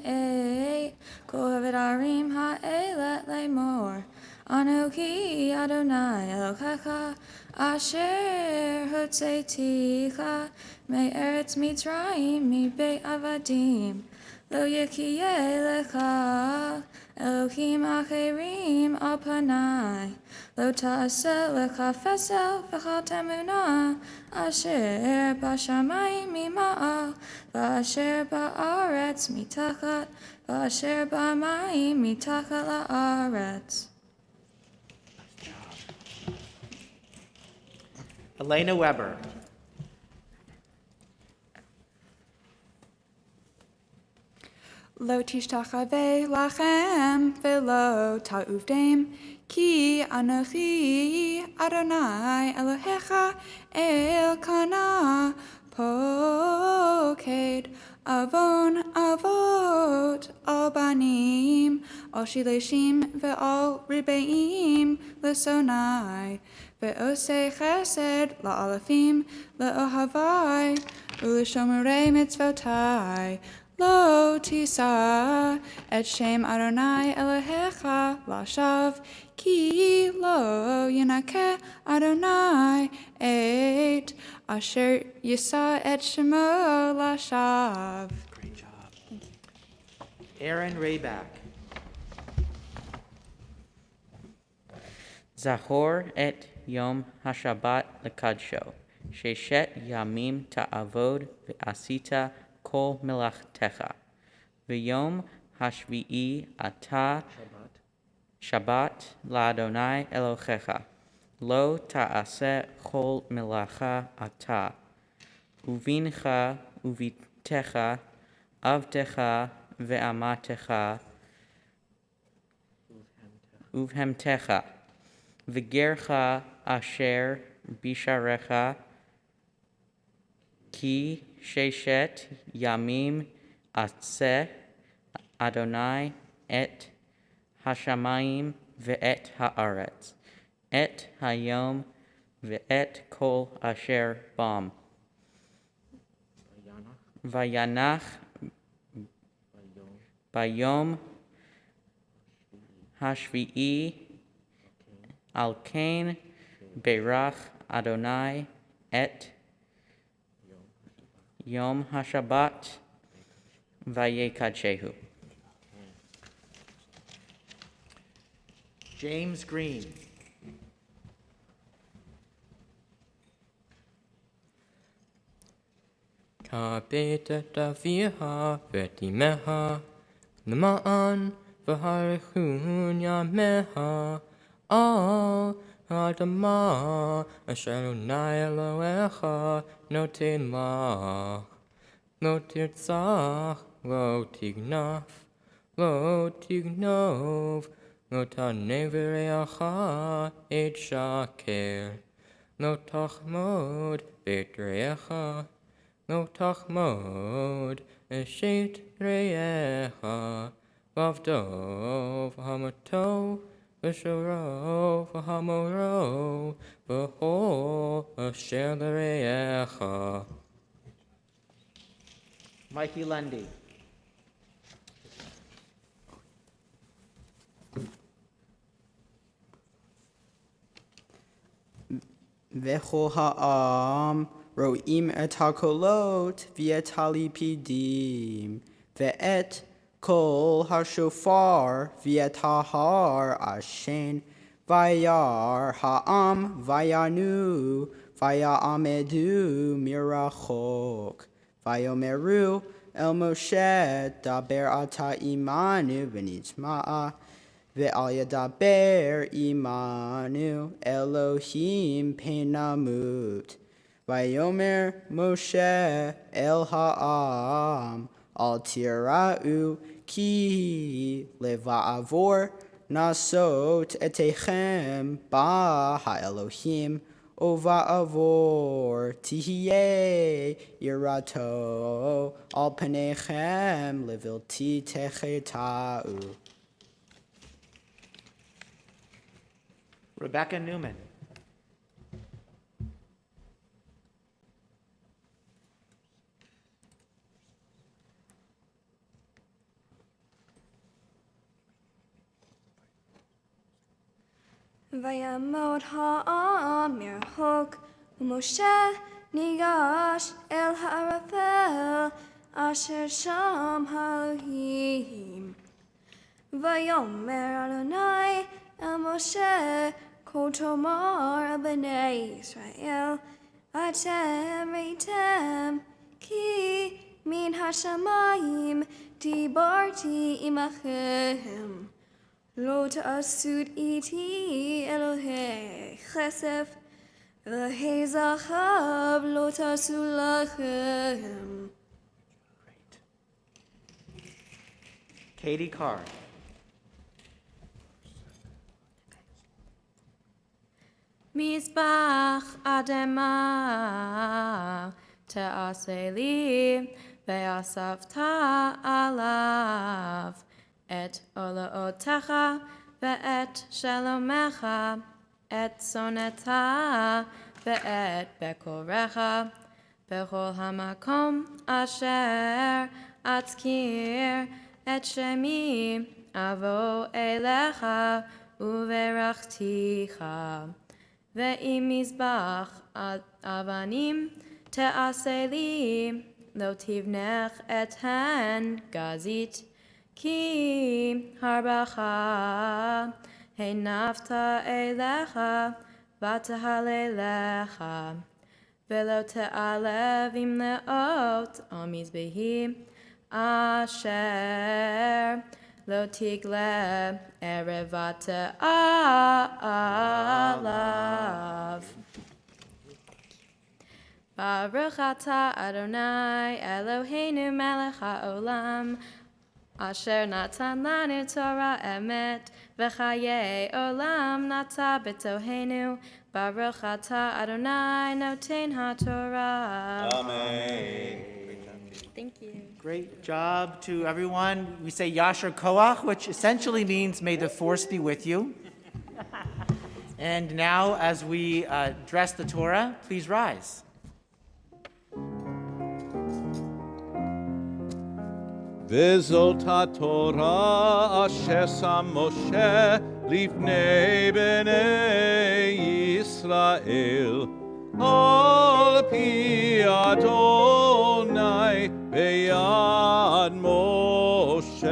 kol ha'vidarim ha'elet lemor. Anochi Adonai Elohecha asher hotzeiticha me'eretz Mitzrayim mi'beit avadim lo yekiyeh lecha Elohim acherim al panai lo ta'aseh lecha fesel v'chal temunah asher b'shamayim mima'al v'asher ba'aretz mitachat v'asher b'mayim mitachat la'aretz. Elena Weber. Lo tishtachave lachem velo ta'uvdem ki anochi Adonai Elohecha Elkanah poked avon avot al banim al shileshim ve'al ribeim lesonai ve'osei chesed la'alafim le'ohavai u'l'shomorei mitzvotai lo tisa et shem Adonai Elohecha lashav ki lo yinakeh Adonai et asher yisa et shemo lashav. Great job. Aaron Rayback. Zachor et Yom HaShabbat lekadsho, sheshet yamim ta'avod ve'asita kol melachtecha, v'yom hashvi'i ata Shabbat la'Adonai Elohecha, lo ta'aseh kol melacha ata, uvincha uvitecha, avtecha ve'amatecha, uvhemtecha, v'gercha asher bisharecha, ki sheshet yamim atzeh Adonai et hashamayim ve'et haaretz, et hayom ve'et kol asher bam. Vayanach bayom hashvi'i al kain berach Adonai et Yom HaShabbat vayekadshehu. James Green. Kabet aviha vetimeha Nama'an v'harichun yameha Al Adama asher Adonai Elohecha noten lach Lo tirtzach, lo tignaf, lo tignov Lo taneh v'reacha et shaker Lo tachmod beit reacha Lo tachmod eshet reacha Vavdov hamatov v'shoro v'hamoro v'hol asher l'reacha. Mikey Lundy. V'chol ha'am ro'im et hakolot v'et halipidim ve'et kol hashofar v'et hahar ashen vayar ha'am vayanu vaya'amedu mirachok vayomeru el Moshe daber ata imanu v'nitma'a ve'al yadaber imanu Elohim penamut vayomer Moshe el ha'am al tira'u ki leva'avor nasot etechem ba ha'elohim ova avor tihye yirato al penechem levilti techetau. Rebecca Newman. Vayamod ha'am merhok, u'Moshe nigash el ha'arafel, asher sham ha'elohim. Vayomer Adonai el Moshe, kol tomar b'nei Yisrael, atem reitem, ki min hashamayim dibarti imachem. Lo ta'asud iti Elohei chesef, Elohei zachav lo ta'asud lachem. Katie Carr. Mizbach adema te'aseli ve'asavta alav et olaotecha ve'et shalomecha et soneta ve'et bekorecha bechol hamakom asher atzkir et shemi avo elecha uverachticha ve'im mizbach avanim te'aseli lo tivnech eten gazit ki harbacha heinafta elecha v'tahalelecha velo te'alevim leot amizbehi asher lo tigle erevate alav. Baruch atah Adonai Eloheinu melech haolam asher natan lanu Torah emet v'chaye olam nata b'tohenu. Baruch atah Adonai noten haTorah. Amen. Thank you. Great job to everyone. We say Yasher Koach, which essentially means may the force be with you. And now, as we dress the Torah, please rise. V'zot haTorah asher sam Moshe lifnei bnei Yisrael al pi Adonai beyad Moshe.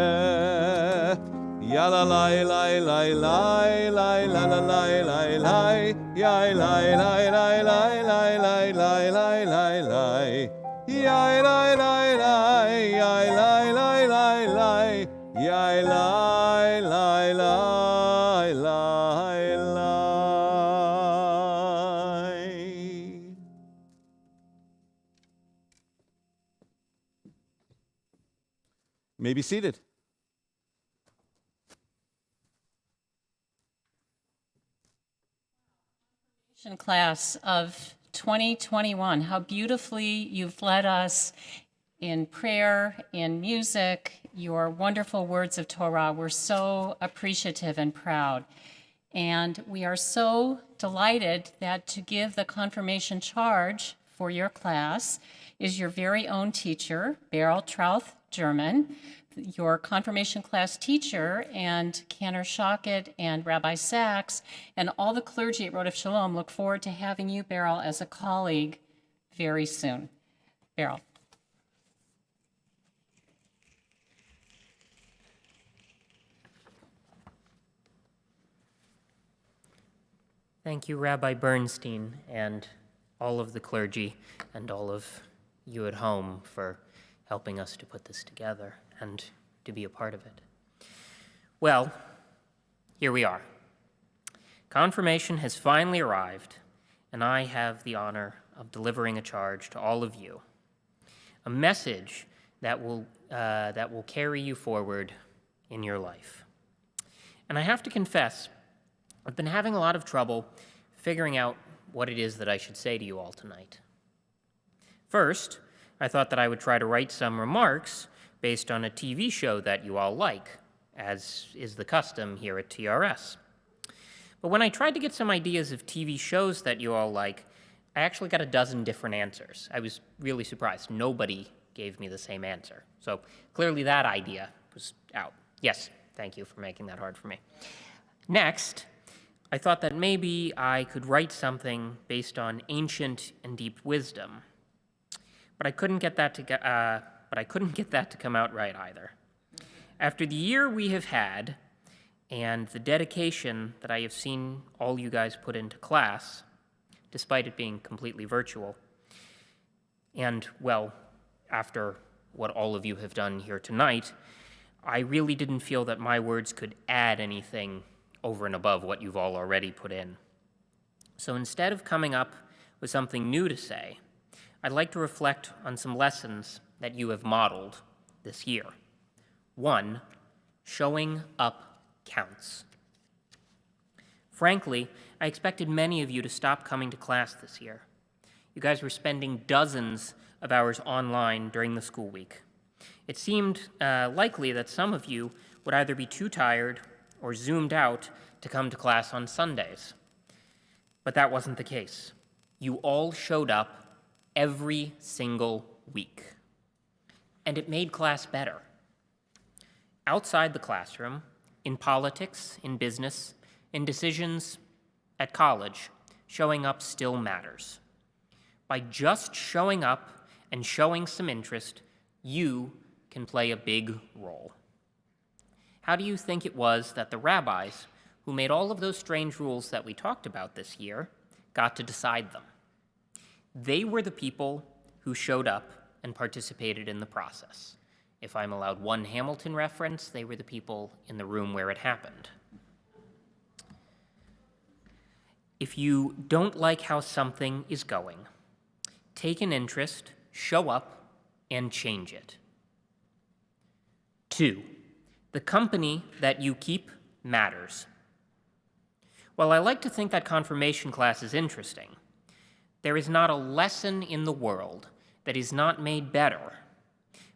Yala lai lai lai lai lai la la lai lai lai yai lai lai lai lai lai lai lai lai lai lai yai lai lai lai yai lai lai lai lai yai lai lai lai lai lai. May be seated. Class of 2021. How beautifully you've led us in prayer, in music, your wonderful words of Torah. We're so appreciative and proud. And we are so delighted that to give the confirmation charge for your class is your very own teacher, Beryl Trouth German, your confirmation class teacher, and Cantor Shochet and Rabbi Saxe, and all the clergy at Erev Shalom look forward to having you, Beryl, as a colleague very soon. Beryl. Thank you, Rabbi Bernstein, and all of the clergy, and all of you at home for helping us to put this together and to be a part of it. Well, here we are. Confirmation has finally arrived, and I have the honor of delivering a charge to all of you, a message that will carry you forward in your life. And I have to confess, I've been having a lot of trouble figuring out what it is that I should say to you all tonight. First, I thought that I would try to write some remarks based on a TV show that you all like, as is the custom here at TRS. But when I tried to get some ideas of TV shows that you all like, I actually got a dozen different answers. I was really surprised. Nobody gave me the same answer. So clearly that idea was out. Yes, thank you for making that hard for me. Next, I thought that maybe I could write something based on ancient and deep wisdom. But I couldn't get that to come out right either. After the year we have had, and the dedication that I have seen all you guys put into class, despite it being completely virtual, and, well, after what all of you have done here tonight, I really didn't feel that my words could add anything over and above what you've all already put in. So instead of coming up with something new to say, I'd like to reflect on some lessons that you have modeled this year. 1, showing up counts. Frankly, I expected many of you to stop coming to class this year. You guys were spending dozens of hours online during the school week. It seemed likely that some of you would either be too tired or zoomed out to come to class on Sundays. But that wasn't the case. You all showed up every single week. And it made class better. Outside the classroom, in politics, in business, in decisions at college, showing up still matters. By just showing up and showing some interest, you can play a big role. How do you think it was that the rabbis, who made all of those strange rules that we talked about this year, got to decide them? They were the people who showed up and participated in the process. If I'm allowed one Hamilton reference, they were the people in the room where it happened. If you don't like how something is going, take an interest, show up, and change it. 2, the company that you keep matters. While I like to think that confirmation class is interesting, there is not a lesson in the world that is not made better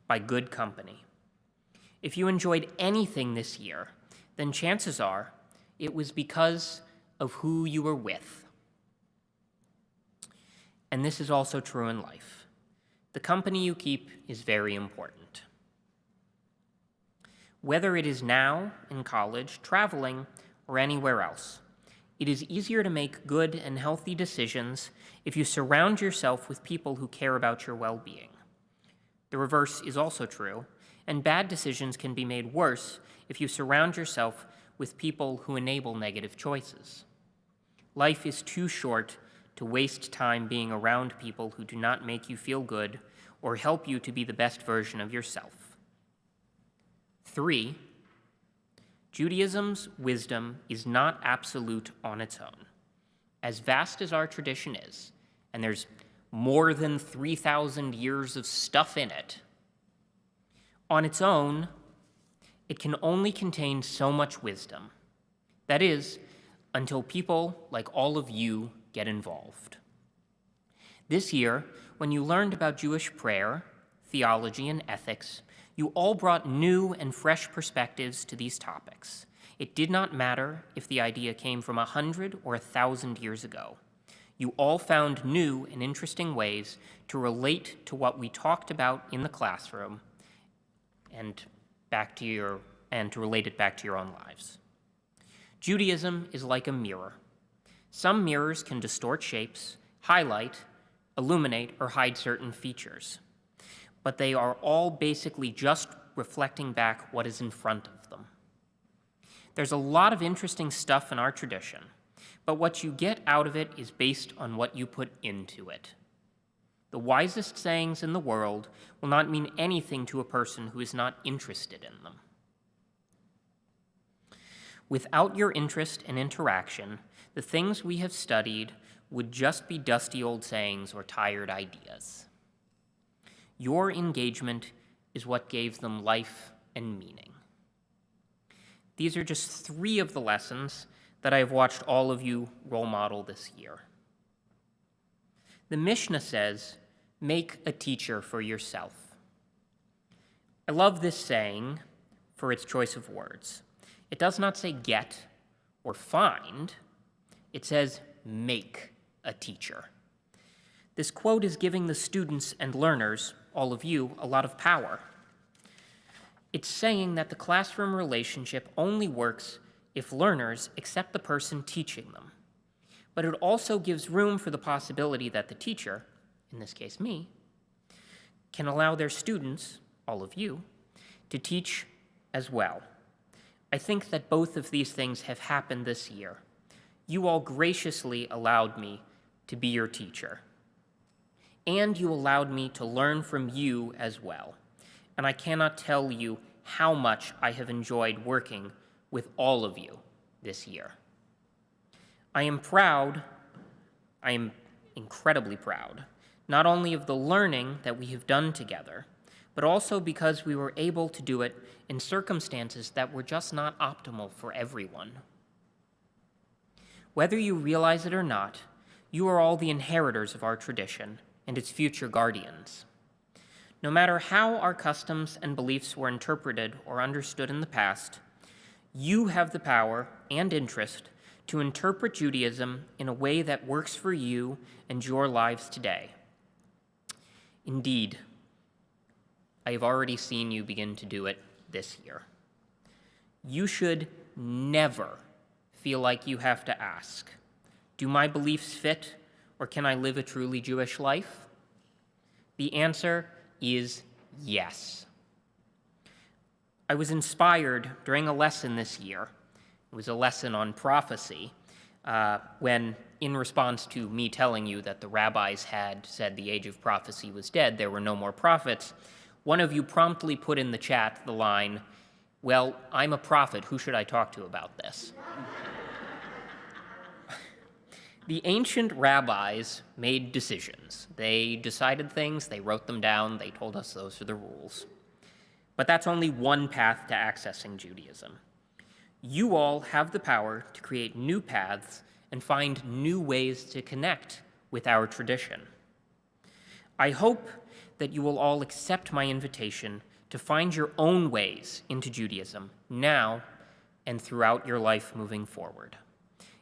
by good company. If you enjoyed anything this year, then chances are it was because of who you were with. And this is also true in life. The company you keep is very important. Whether it is now in college, traveling, or anywhere else, it is easier to make good and healthy decisions if you surround yourself with people who care about your well-being. The reverse is also true, and bad decisions can be made worse if you surround yourself with people who enable negative choices. Life is too short to waste time being around people who do not make you feel good or help you to be the best version of yourself. 3, Judaism's wisdom is not absolute on its own. As vast as our tradition is, and there's more than 3,000 years of stuff in it, on its own, it can only contain so much wisdom. That is, until people like all of you get involved. This year, when you learned about Jewish prayer, theology, and ethics, you all brought new and fresh perspectives to these topics. It did not matter if the idea came from 100 or 1,000 years ago. You all found new and interesting ways to relate to what we talked about in the classroom and to relate it back to your own lives. Judaism is like a mirror. Some mirrors can distort shapes, highlight, illuminate, or hide certain features, but they are all basically just reflecting back what is in front of them. There's a lot of interesting stuff in our tradition, but what you get out of it is based on what you put into it. The wisest sayings in the world will not mean anything to a person who is not interested in them. Without your interest and interaction, the things we have studied would just be dusty old sayings or tired ideas. Your engagement is what gave them life and meaning. these are just 3 of the lessons that I have watched all of you role model this year. The Mishnah says, "Make a teacher for yourself." I love this saying for its choice of words. It does not say get or find. It says make a teacher. This quote is giving the students and learners, all of you, a lot of power. It's saying that the classroom relationship only works if learners accept the person teaching them. But it also gives room for the possibility that the teacher, in this case me, can allow their students, all of you, to teach as well. I think that both of these things have happened this year. You all graciously allowed me to be your teacher. And you allowed me to learn from you as well. And I cannot tell you how much I have enjoyed working with all of you this year. I am proud, I am incredibly proud, not only of the learning that we have done together, but also because we were able to do it in circumstances that were just not optimal for everyone. Whether you realize it or not, you are all the inheritors of our tradition and its future guardians. No matter how our customs and beliefs were interpreted or understood in the past, you have the power and interest to interpret Judaism in a way that works for you and your lives today. Indeed, I have already seen you begin to do it this year. You should never feel like you have to ask, do my beliefs fit, or can I live a truly Jewish life? The answer is yes. I was inspired during a lesson this year. It was a lesson on prophecy, when, in response to me telling you that the rabbis had said the age of prophecy was dead, there were no more prophets, one of you promptly put in the chat the line, "Well, I'm a prophet, who should I talk to about this?" The ancient rabbis made decisions. They decided things, they wrote them down, they told us those are the rules. But that's only one path to accessing Judaism. You all have the power to create new paths and find new ways to connect with our tradition. I hope that you will all accept my invitation to find your own ways into Judaism now and throughout your life moving forward.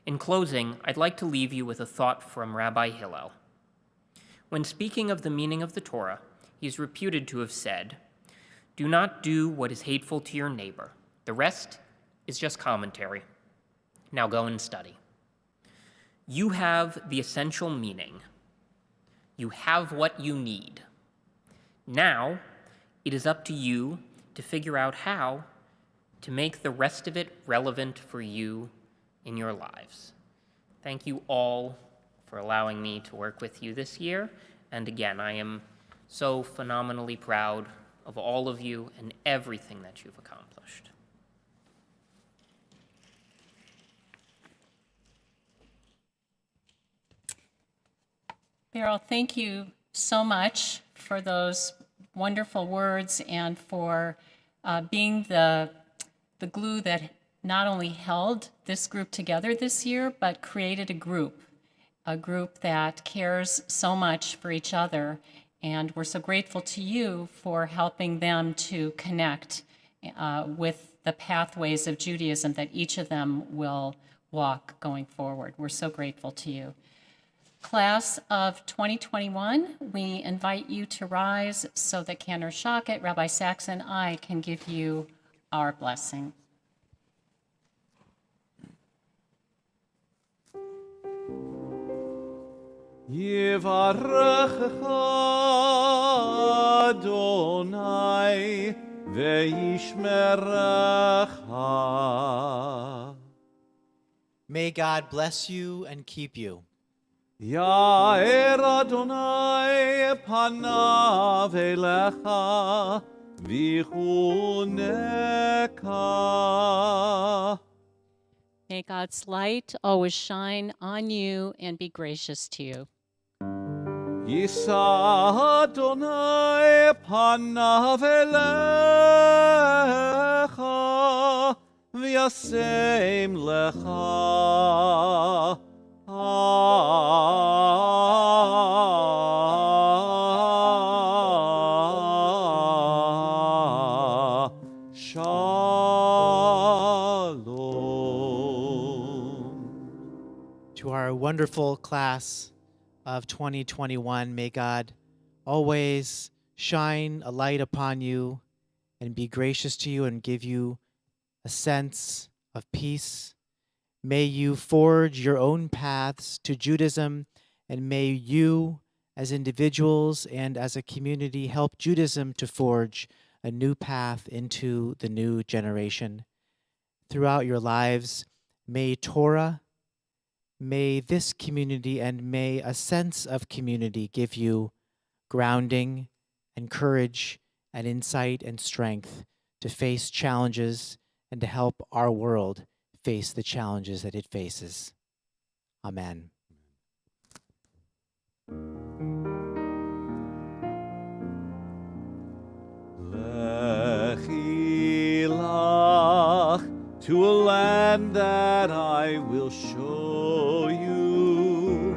In closing, I'd like to leave you with a thought from Rabbi Hillel. When speaking of the meaning of the Torah, he is reputed to have said, "Do not do what is hateful to your neighbor. The rest is just commentary. Now go and study." You have the essential meaning. You have what you need. Now, it is up to you to figure out how to make the rest of it relevant for you in your lives. Thank you all for allowing me to work with you this year. And again, I am so phenomenally proud of all of you and everything that you've accomplished. Beryl, thank you so much for those wonderful words and for being the glue that not only held this group together this year, but created a group that cares so much for each other. And we're so grateful to you for helping them to connect with the pathways of Judaism that each of them will walk going forward. We're so grateful to you. Class of 2021, we invite you to rise so that Cantor Shochet, Rabbi Saxe, and I can give you our blessing. Yivarechecha Adonai ve'yishmerecha. May God bless you and keep you. Ya'er Adonai panav elecha v'chuneka. May God's light always shine on you and be gracious to you. Yisa Adonai panav elecha v'yasem lecha. To our wonderful class of 2021, may God always shine a light upon you and be gracious to you and give you a sense of peace. May you forge your own paths to Judaism, and may you, as individuals and as a community, help Judaism to forge a new path into the new generation. Throughout your lives, may Torah, may this community, and may a sense of community give you grounding and courage and insight and strength to face challenges and to help our world face the challenges that it faces. Amen. Lechi lach, to a land that I will show you.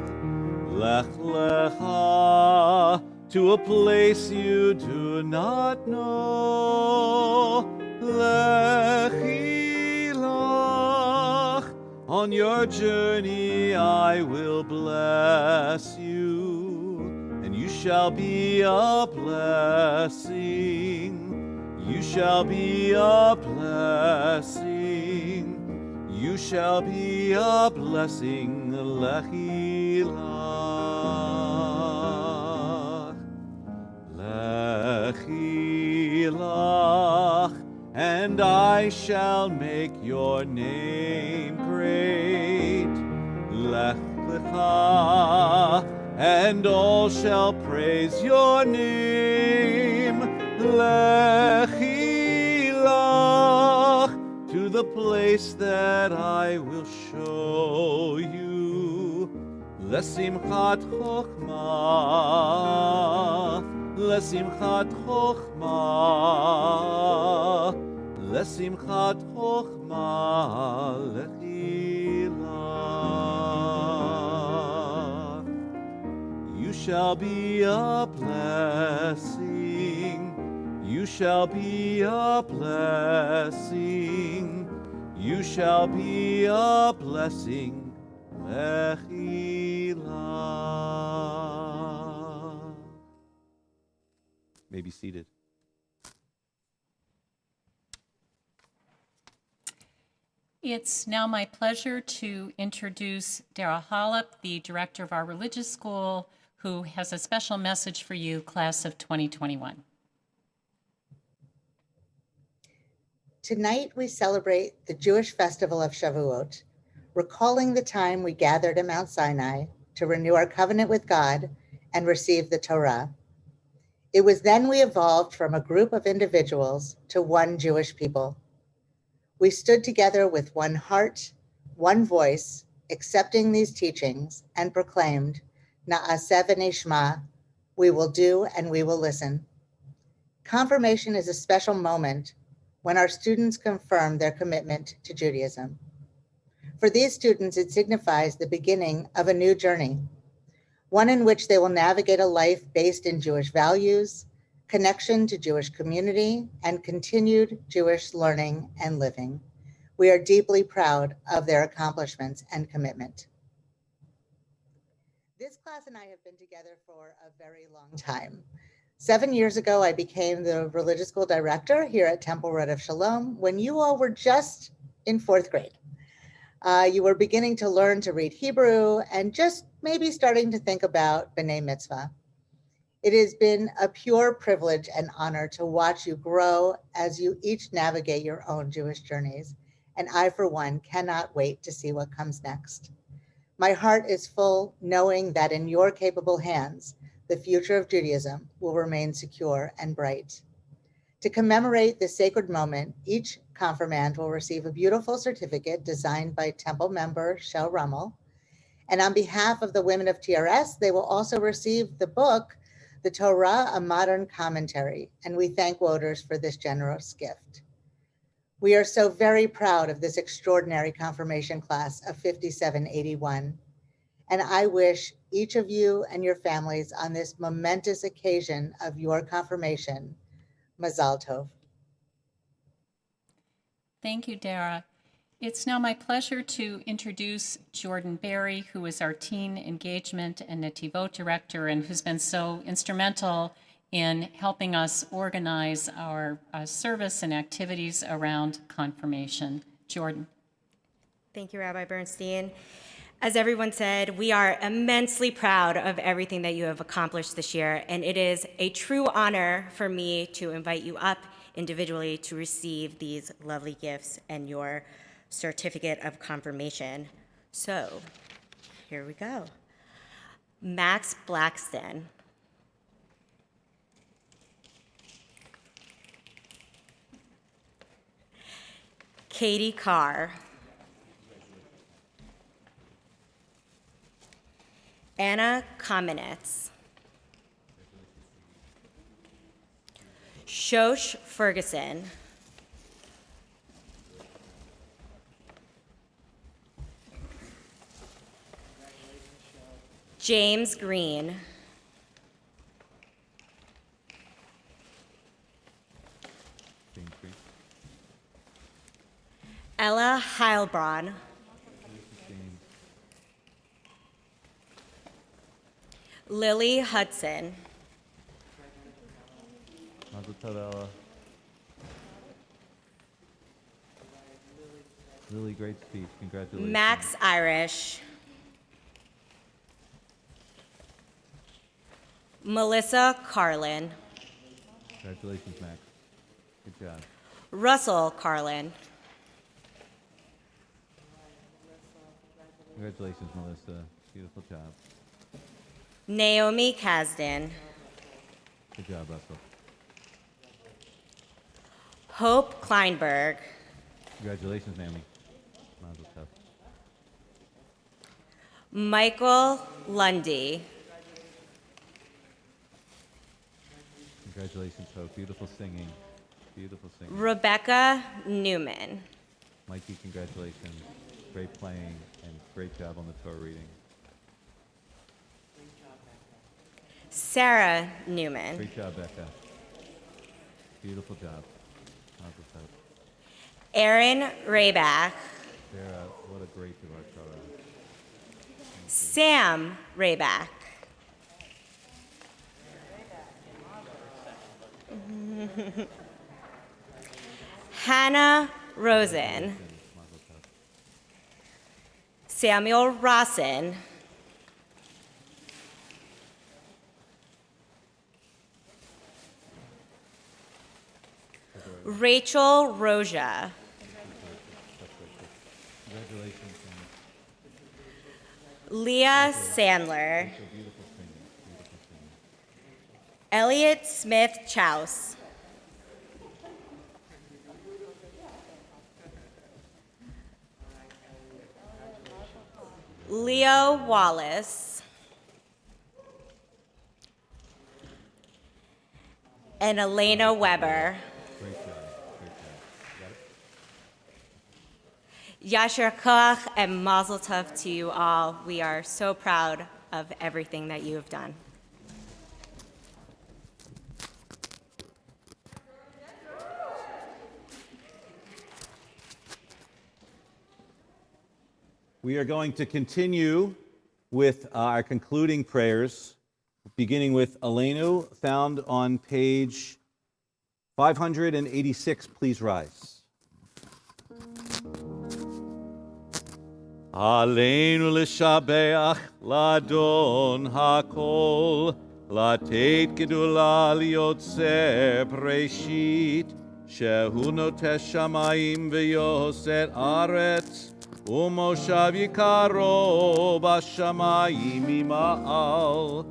Lech lecha, to a place you do not know. Lechi lach, on your journey I will bless you, and you shall be a blessing. You shall be a blessing. You shall be a blessing. Lechi lach. Lechi lach, and I shall make your name great. Lech lecha, and all shall praise your name. Lechi lach, to the place that I will show you. Lesimchat chokhmah, lesimchat chokhmah, lesimchat chokhmah, lechi lach. You shall be a blessing. You shall be a blessing. You shall be a blessing. Lechi lach. May be seated. It's now my pleasure to introduce Dara Hollop, the director of our religious school, who has a special message for you, class of 2021. Tonight we celebrate the Jewish festival of Shavuot, recalling the time we gathered at Mount Sinai to renew our covenant with God and receive the Torah. It was then we evolved from a group of individuals to one Jewish people. We stood together with one heart, one voice, accepting these teachings, and proclaimed, Na'aseh v'nishma, we will do and we will listen. Confirmation is a special moment when our students confirm their commitment to Judaism. For these students, it signifies the beginning of a new journey, one in which they will navigate a life based in Jewish values, connection to Jewish community, and continued Jewish learning and living. We are deeply proud of their accomplishments and commitment. This class and I have been together for a very long time. 7 years ago, I became the religious school director here at Temple Erev Shalom when you all were just in 4th grade. You were beginning to learn to read Hebrew and just maybe starting to think about B'nai Mitzvah. It has been a pure privilege and honor to watch you grow as you each navigate your own Jewish journeys. And I, for one, cannot wait to see what comes next. My heart is full knowing that in your capable hands, the future of Judaism will remain secure and bright. To commemorate this sacred moment, each confirmand will receive a beautiful certificate designed by Temple member Shel Rummel. And on behalf of the women of TRS, they will also receive the book, The Torah, A Modern Commentary. And we thank Woders for this generous gift. We are so very proud of this extraordinary confirmation class of 5781. And I wish each of you and your families on this momentous occasion of your confirmation, Mazal Tov. Thank you, Dara. It's now my pleasure to introduce Jordan Berry, who is our Teen Engagement and Nativot Director and who's been so instrumental in helping us organize our service and activities around confirmation. Jordan. Thank you, Rabbi Bernstein. As everyone said, we are immensely proud of everything that you have accomplished this year, and it is a true honor for me to invite you up individually to receive these lovely gifts and your certificate of confirmation. So, here we go. Max Blackston. Katie Carr. Anna Kamenetz. Shosh Ferguson. James Green. Ella Heilbronn. Lily Hudson. Mazel tov, Ella. Really great speech. Congratulations. Max Irish. Melissa Carlin. Congratulations, Max. Good job. Russell Carlin. Congratulations, Melissa. Beautiful job. Naomi Kasdan. Good job, Russell. Hope Kleinberg. Congratulations, Naomi. Mazel tov. Michael Lundy. Congratulations, Hope. Beautiful singing. Beautiful singing. Rebecca Newman. Mikey, congratulations. Great playing and great job on the Torah reading. Sarah Newman. Great job, Becca. Beautiful job. Mazel tov. Erin Rayback. Sarah, what a great Devar Torah. Sam Rayback. Hannah Rosen. Samuel Rossin. Rachel Roja. Congratulations. Leah Sandler. Elliot Smith Chouse. Leo Wallace. And Elena Weber. Great job. Great job. Yasher Koach and Mazel Tov to you all. We are so proud of everything that you have done. We are going to continue with our concluding prayers, beginning with Aleinu, found on page 586. Please rise. Aleinu l'shabeach l'adon hakol, לתת גדולה ליוצר בראשית, שהוא נוטש שמיים ויוסר ארץ, ומושב יקרו בשמיים ממעל,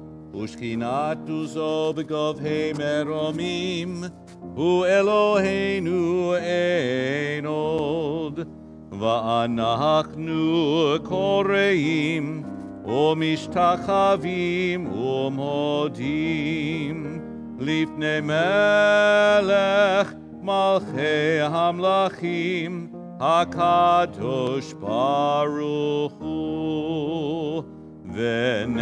ושכינת עוזו בגבהי מרומים, הוא אלוהינו אין עוד. ואנחנו קוראים ומשתחווים ומודים לפני מלך Malchei Hamlachim, HaKadosh Baruch Hu. V'ne'emar,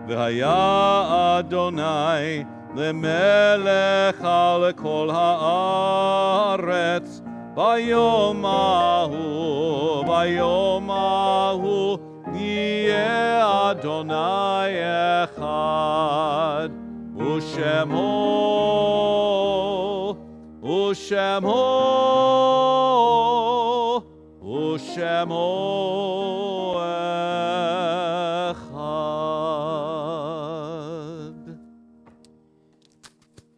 V'haya Adonai, Lemelech al kol haaretz, Bayom ahu, Yeh Adonai echad, Ushemo echad.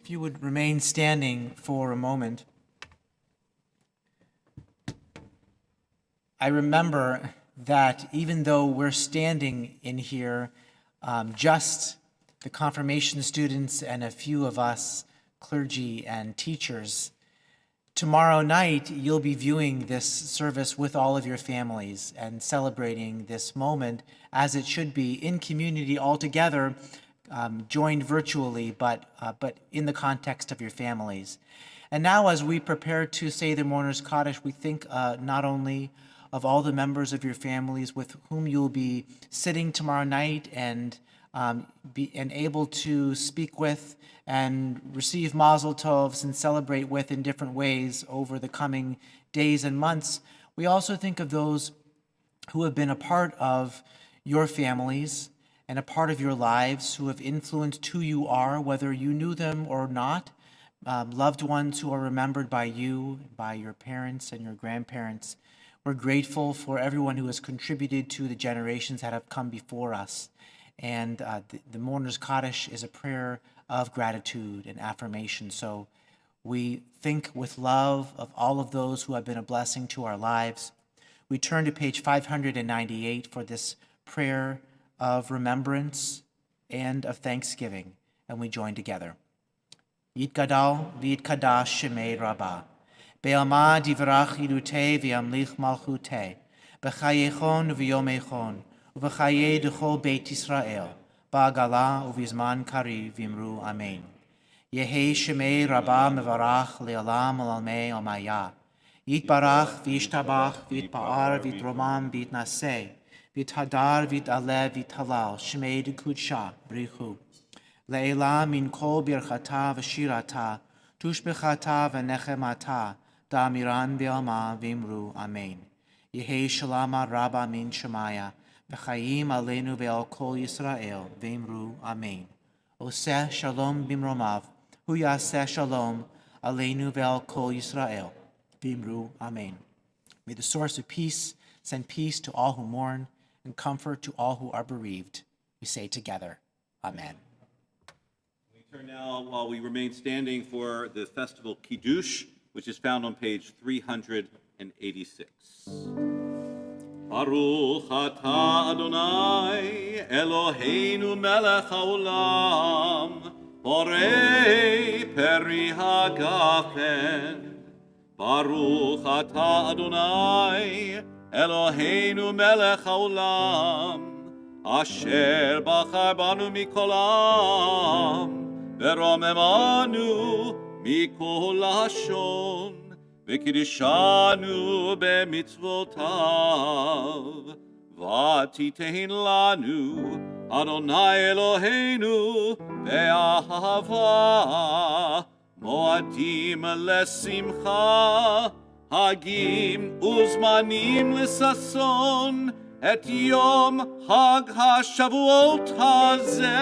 If you would remain standing for a moment. I remember that even though we're standing in here, just the confirmation students and a few of us clergy and teachers, tomorrow night you'll be viewing this service with all of your families and celebrating this moment as it should be in community all together, joined virtually, but in the context of your families. And now as we prepare to say the Mourner's Kaddish, we think not only of all the members of your families with whom you'll be sitting tomorrow night and able to speak with and receive mazel tovs and celebrate with in different ways over the coming days and months. We also think of those who have been a part of your families and a part of your lives, who have influenced who you are, whether you knew them or not, loved ones who are remembered by you, by your parents and your grandparents. We're grateful for everyone who has contributed to the generations that have come before us. And the Mourner's Kaddish is a prayer of gratitude and affirmation. So we think with love of all of those who have been a blessing to our lives. We turn to page 598 for this prayer of remembrance and of thanksgiving, and we join together. Yitgadal v'yitkadash shemei Rabbah. Be'alma divrach yidutei v'yamlich malchutei. B'chayechon v'yomechon. U'v'chayei d'chol Beit Yisrael. Ba'agala u'vizman kariv v'imru amen. Yehei shemei Rabbah mevarach le'alam al'almei almaya. Yitbarach v'yishtabach v'yitpa'ar v'yitromam v'yitnaseh. V'yithadar v'yit'aleh v'yithalal. Shemei d'kudsha brichu. Le'ela min kol birchata v'shirata. Tushbechata v'nechemata. Da'amiran v'alma v'imru amen. Yehei shalama rabba min shemaya. V'chayim aleinu ve'al kol Yisrael v'imru amen. Oseh shalom bimromav. Hu yaseh shalom aleinu ve'al kol Yisrael v'imru amen. May the source of peace send peace to all who mourn and comfort to all who are bereaved. We say together, amen. We turn now, while we remain standing, for the festival Kiddush, which is found on page 386. Baruch atah Adonai Eloheinu melech haolam borei peri hagafen. Baruch atah Adonai Eloheinu melech haolam asher bachar banu mikol am ורוממנו מכל לשון, וקידשנו במצוותיו, ותיתן לנו אדוני אלוהינו באהבה, מועדים לשמחה, חגים וזמנים לששון, את יום חג השבועות הזה.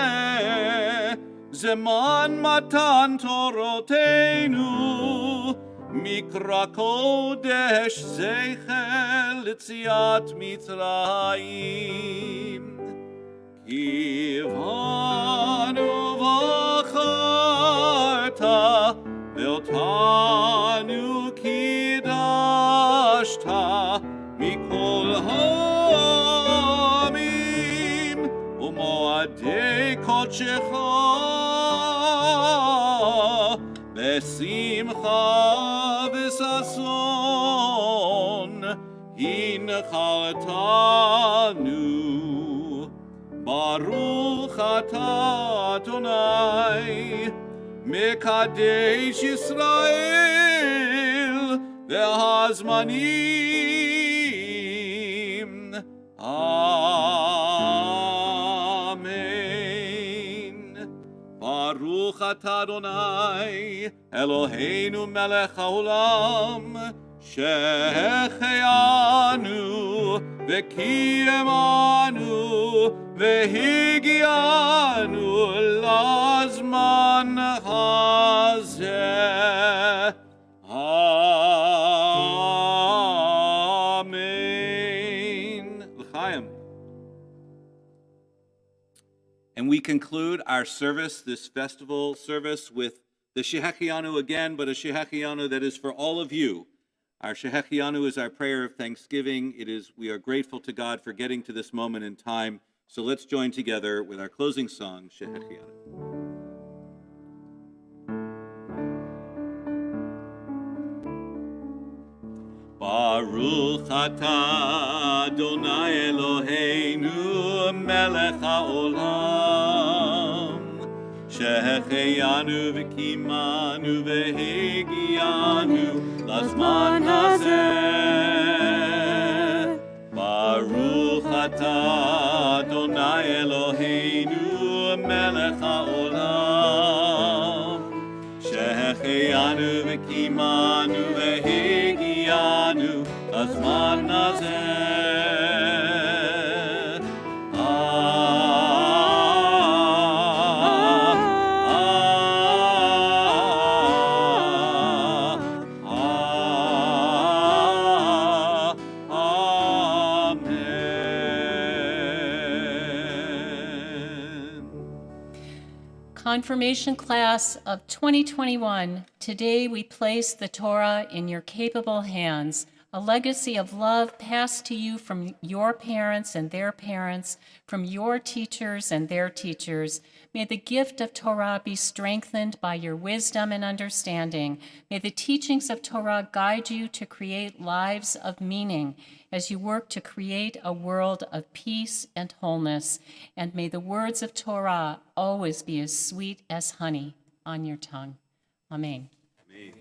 זמן מתן תורותינו, מקרא קודש זכר ליציאת מצרים. כי בנו בחרת, ואותנו קידשת, מכל העמים, ומועדי קודשך, בשמחה וששון הנחלתנו. ברוך אתה אדוני Mekadesh Yisrael ve'hazmanim. Amen. Baruch atah Adonai Eloheinu melech haolam שהחיינו וקיימנו והגיענו לזמן הזה. Amen. L'chaim. And we conclude our service, this festival service, with the Shehechianu again, but a Shehechianu that is for all of you. Our Shehechianu is our prayer of thanksgiving. We are grateful to God for getting to this moment in time. So let's join together with our closing song, Shehechianu. Baruch atah Adonai Eloheinu melech haolam שהחיינו וקיימנו והגיענו לזמן הזה. ברוך אתה אדוני אלוהינו מלך העולם שהחיינו וקיימנו והגיענו לזמן הזה. Confirmation class of 2021, today we place the Torah in your capable hands, a legacy of love passed to you from your parents and their parents, from your teachers and their teachers. May the gift of Torah be strengthened by your wisdom and understanding. May the teachings of Torah guide you to create lives of meaning as you work to create a world of peace and wholeness. And may the words of Torah always be as sweet as honey on your tongue. Amen. Amen.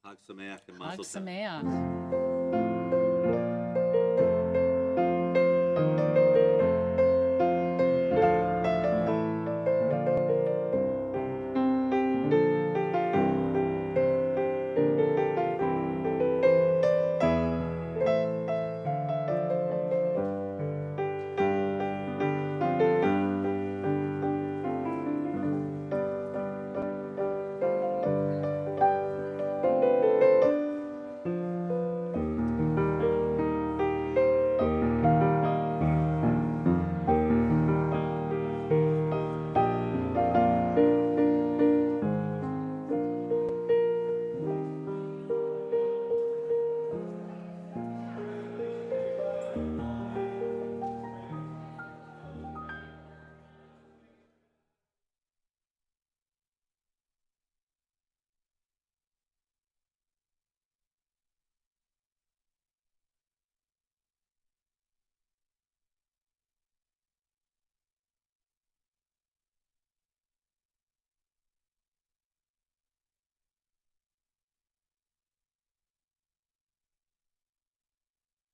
Chag Sameach and Chag Mazel Tov. Sameach.